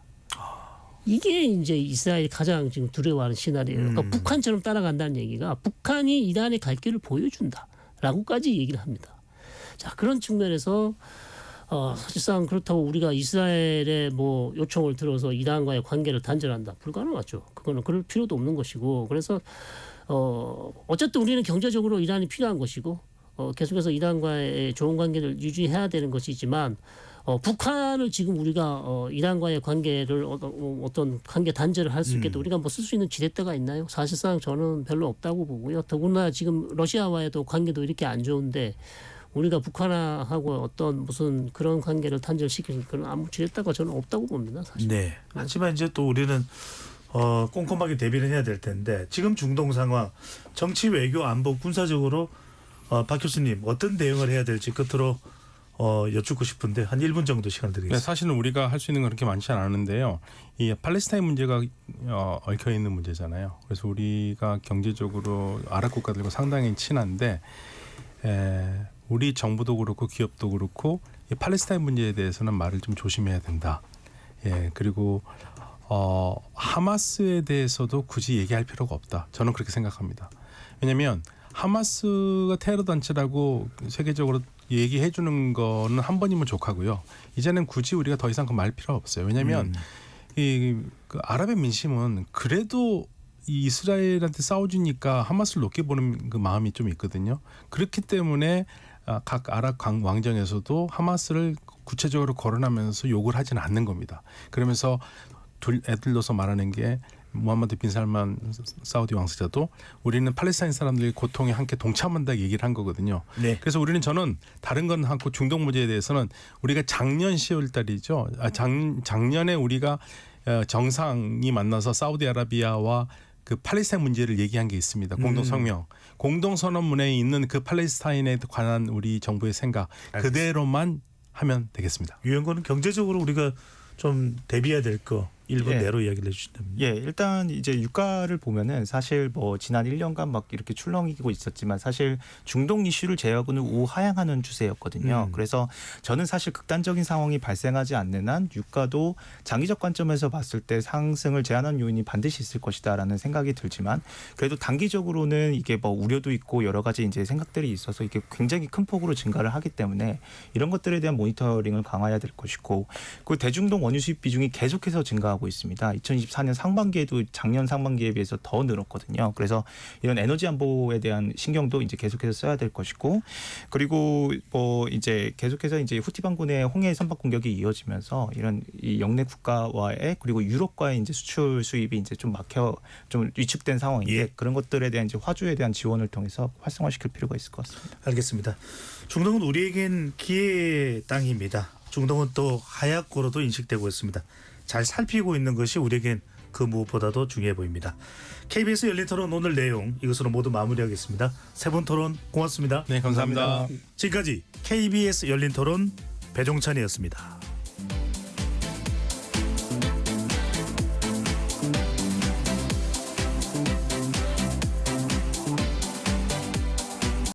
이게 이제 이스라엘이 가장 지금 두려워하는 시나리오예요. 그러니까 북한처럼 따라간다는 얘기가 북한이 이란의 갈 길을 보여준다라고까지 얘기를 합니다. 자 그런 측면에서 사실상 그렇다고 우리가 이스라엘의 뭐 요청을 들어서 이란과의 관계를 단절한다 불가능하죠. 그거는 그럴 필요도 없는 것이고 그래서 어쨌든 우리는 경제적으로 이란이 필요한 것이고 계속해서 이란과의 좋은 관계를 유지해야 되는 것이지만 북한을 지금 우리가 이란과의 관계를 어떤 관계 단절을 할 수 있게 우리가 뭐 쓸 수 있는 지렛대가 있나요? 사실상 저는 별로 없다고 보고요. 더구나 지금 러시아와의도 관계도 이렇게 안 좋은데 우리가 북한하고 어떤 무슨 그런 관계를 단절시킬 그런 아무 지렛대가 저는 없다고 봅니다. 사실. 네. 하지만 이제 또 우리는 꼼꼼하게 대비를 해야 될 텐데 지금 중동 상황, 정치, 외교, 안보, 군사적으로 박 교수님 어떤 대응을 해야 될지 끝으로 여쭙고 싶은데 한 1분 정도 시간 네, 드리겠습니다. 사실은 우리가 할 수 있는 건 그렇게 많지 않은데요. 이 팔레스타인 문제가 얽혀 있는 문제잖아요. 그래서 우리가 경제적으로 아랍 국가들과 상당히 친한데 우리 정부도 그렇고 기업도 그렇고 이 팔레스타인 문제에 대해서는 말을 좀 조심해야 된다. 그리고 하마스에 대해서도 굳이 얘기할 필요가 없다. 저는 그렇게 생각합니다. 왜냐하면 하마스가 테러 단체라고 세계적으로 얘기해 주는 거는 한 번이면 족하고요. 이제는 굳이 우리가 더 이상 그 말 필요 없어요. 왜냐하면 그 아랍의 민심은 그래도 이 이스라엘한테 싸워주니까 하마스를 높게 보는 그 마음이 좀 있거든요. 그렇기 때문에 각 아랍 왕정에서도 하마스를 구체적으로 거론하면서 욕을 하지는 않는 겁니다. 그러면서 애들로서 말하는 게 무함마드 빈 살만 사우디 왕세자도 우리는 팔레스타인 사람들의 고통에 함께 동참한다 얘기를 한 거거든요. 네. 그래서 저는 다른 건 않고 중동 문제에 대해서는 우리가 작년 10월 달이죠. 작년에 우리가 정상이 만나서 사우디아라비아와 그 팔레스타인 문제를 얘기한 게 있습니다. 공동성명. 공동선언문에 있는 그 팔레스타인에 관한 우리 정부의 생각 그대로만 하면 되겠습니다. 유연권은 경제적으로 우리가 좀 대비해야 될 거 1분 예. 내로 이야기를 해주신다면. 예, 일단 이제 유가를 보면은 사실 뭐 지난 1년간 막 이렇게 출렁이고 있었지만 사실 중동 이슈를 제외하고는 우하향하는 추세였거든요. 그래서 저는 사실 극단적인 상황이 발생하지 않는 한 유가도 장기적 관점에서 봤을 때 상승을 제한하는 요인이 반드시 있을 것이다라는 생각이 들지만 그래도 단기적으로는 이게 뭐 우려도 있고 여러 가지 이제 생각들이 있어서 이게 굉장히 큰 폭으로 증가를 하기 때문에 이런 것들에 대한 모니터링을 강화해야 될 것이고 그 대중동 원유 수입 비중이 계속해서 증가하고 있습니다. 2024년 상반기에도 작년 상반기에 비해서 더 늘었거든요. 그래서 이런 에너지 안보에 대한 신경도 이제 계속해서 써야 될 것이고 그리고 뭐 이제 계속해서 이제 후티 반군의 홍해 선박 공격이 이어지면서 이런 이 영내 국가와의 그리고 유럽과의 이제 수출 수입이 이제 좀 위축된 상황인데 예. 그런 것들에 대한 이제 화주에 대한 지원을 통해서 활성화시킬 필요가 있을 것 같습니다. 알겠습니다. 중동은 우리에겐 기회의 땅입니다. 중동은 또 하약고로도 인식되고 있습니다. 잘 살피고 있는 것이 우리에겐 그 무엇보다도 중요해 보입니다. KBS 열린 토론 오늘 내용 이것으로 모두 마무리하겠습니다. 세 분 토론 고맙습니다. 네, 감사합니다. 지금까지 KBS 열린 토론 배종찬이었습니다.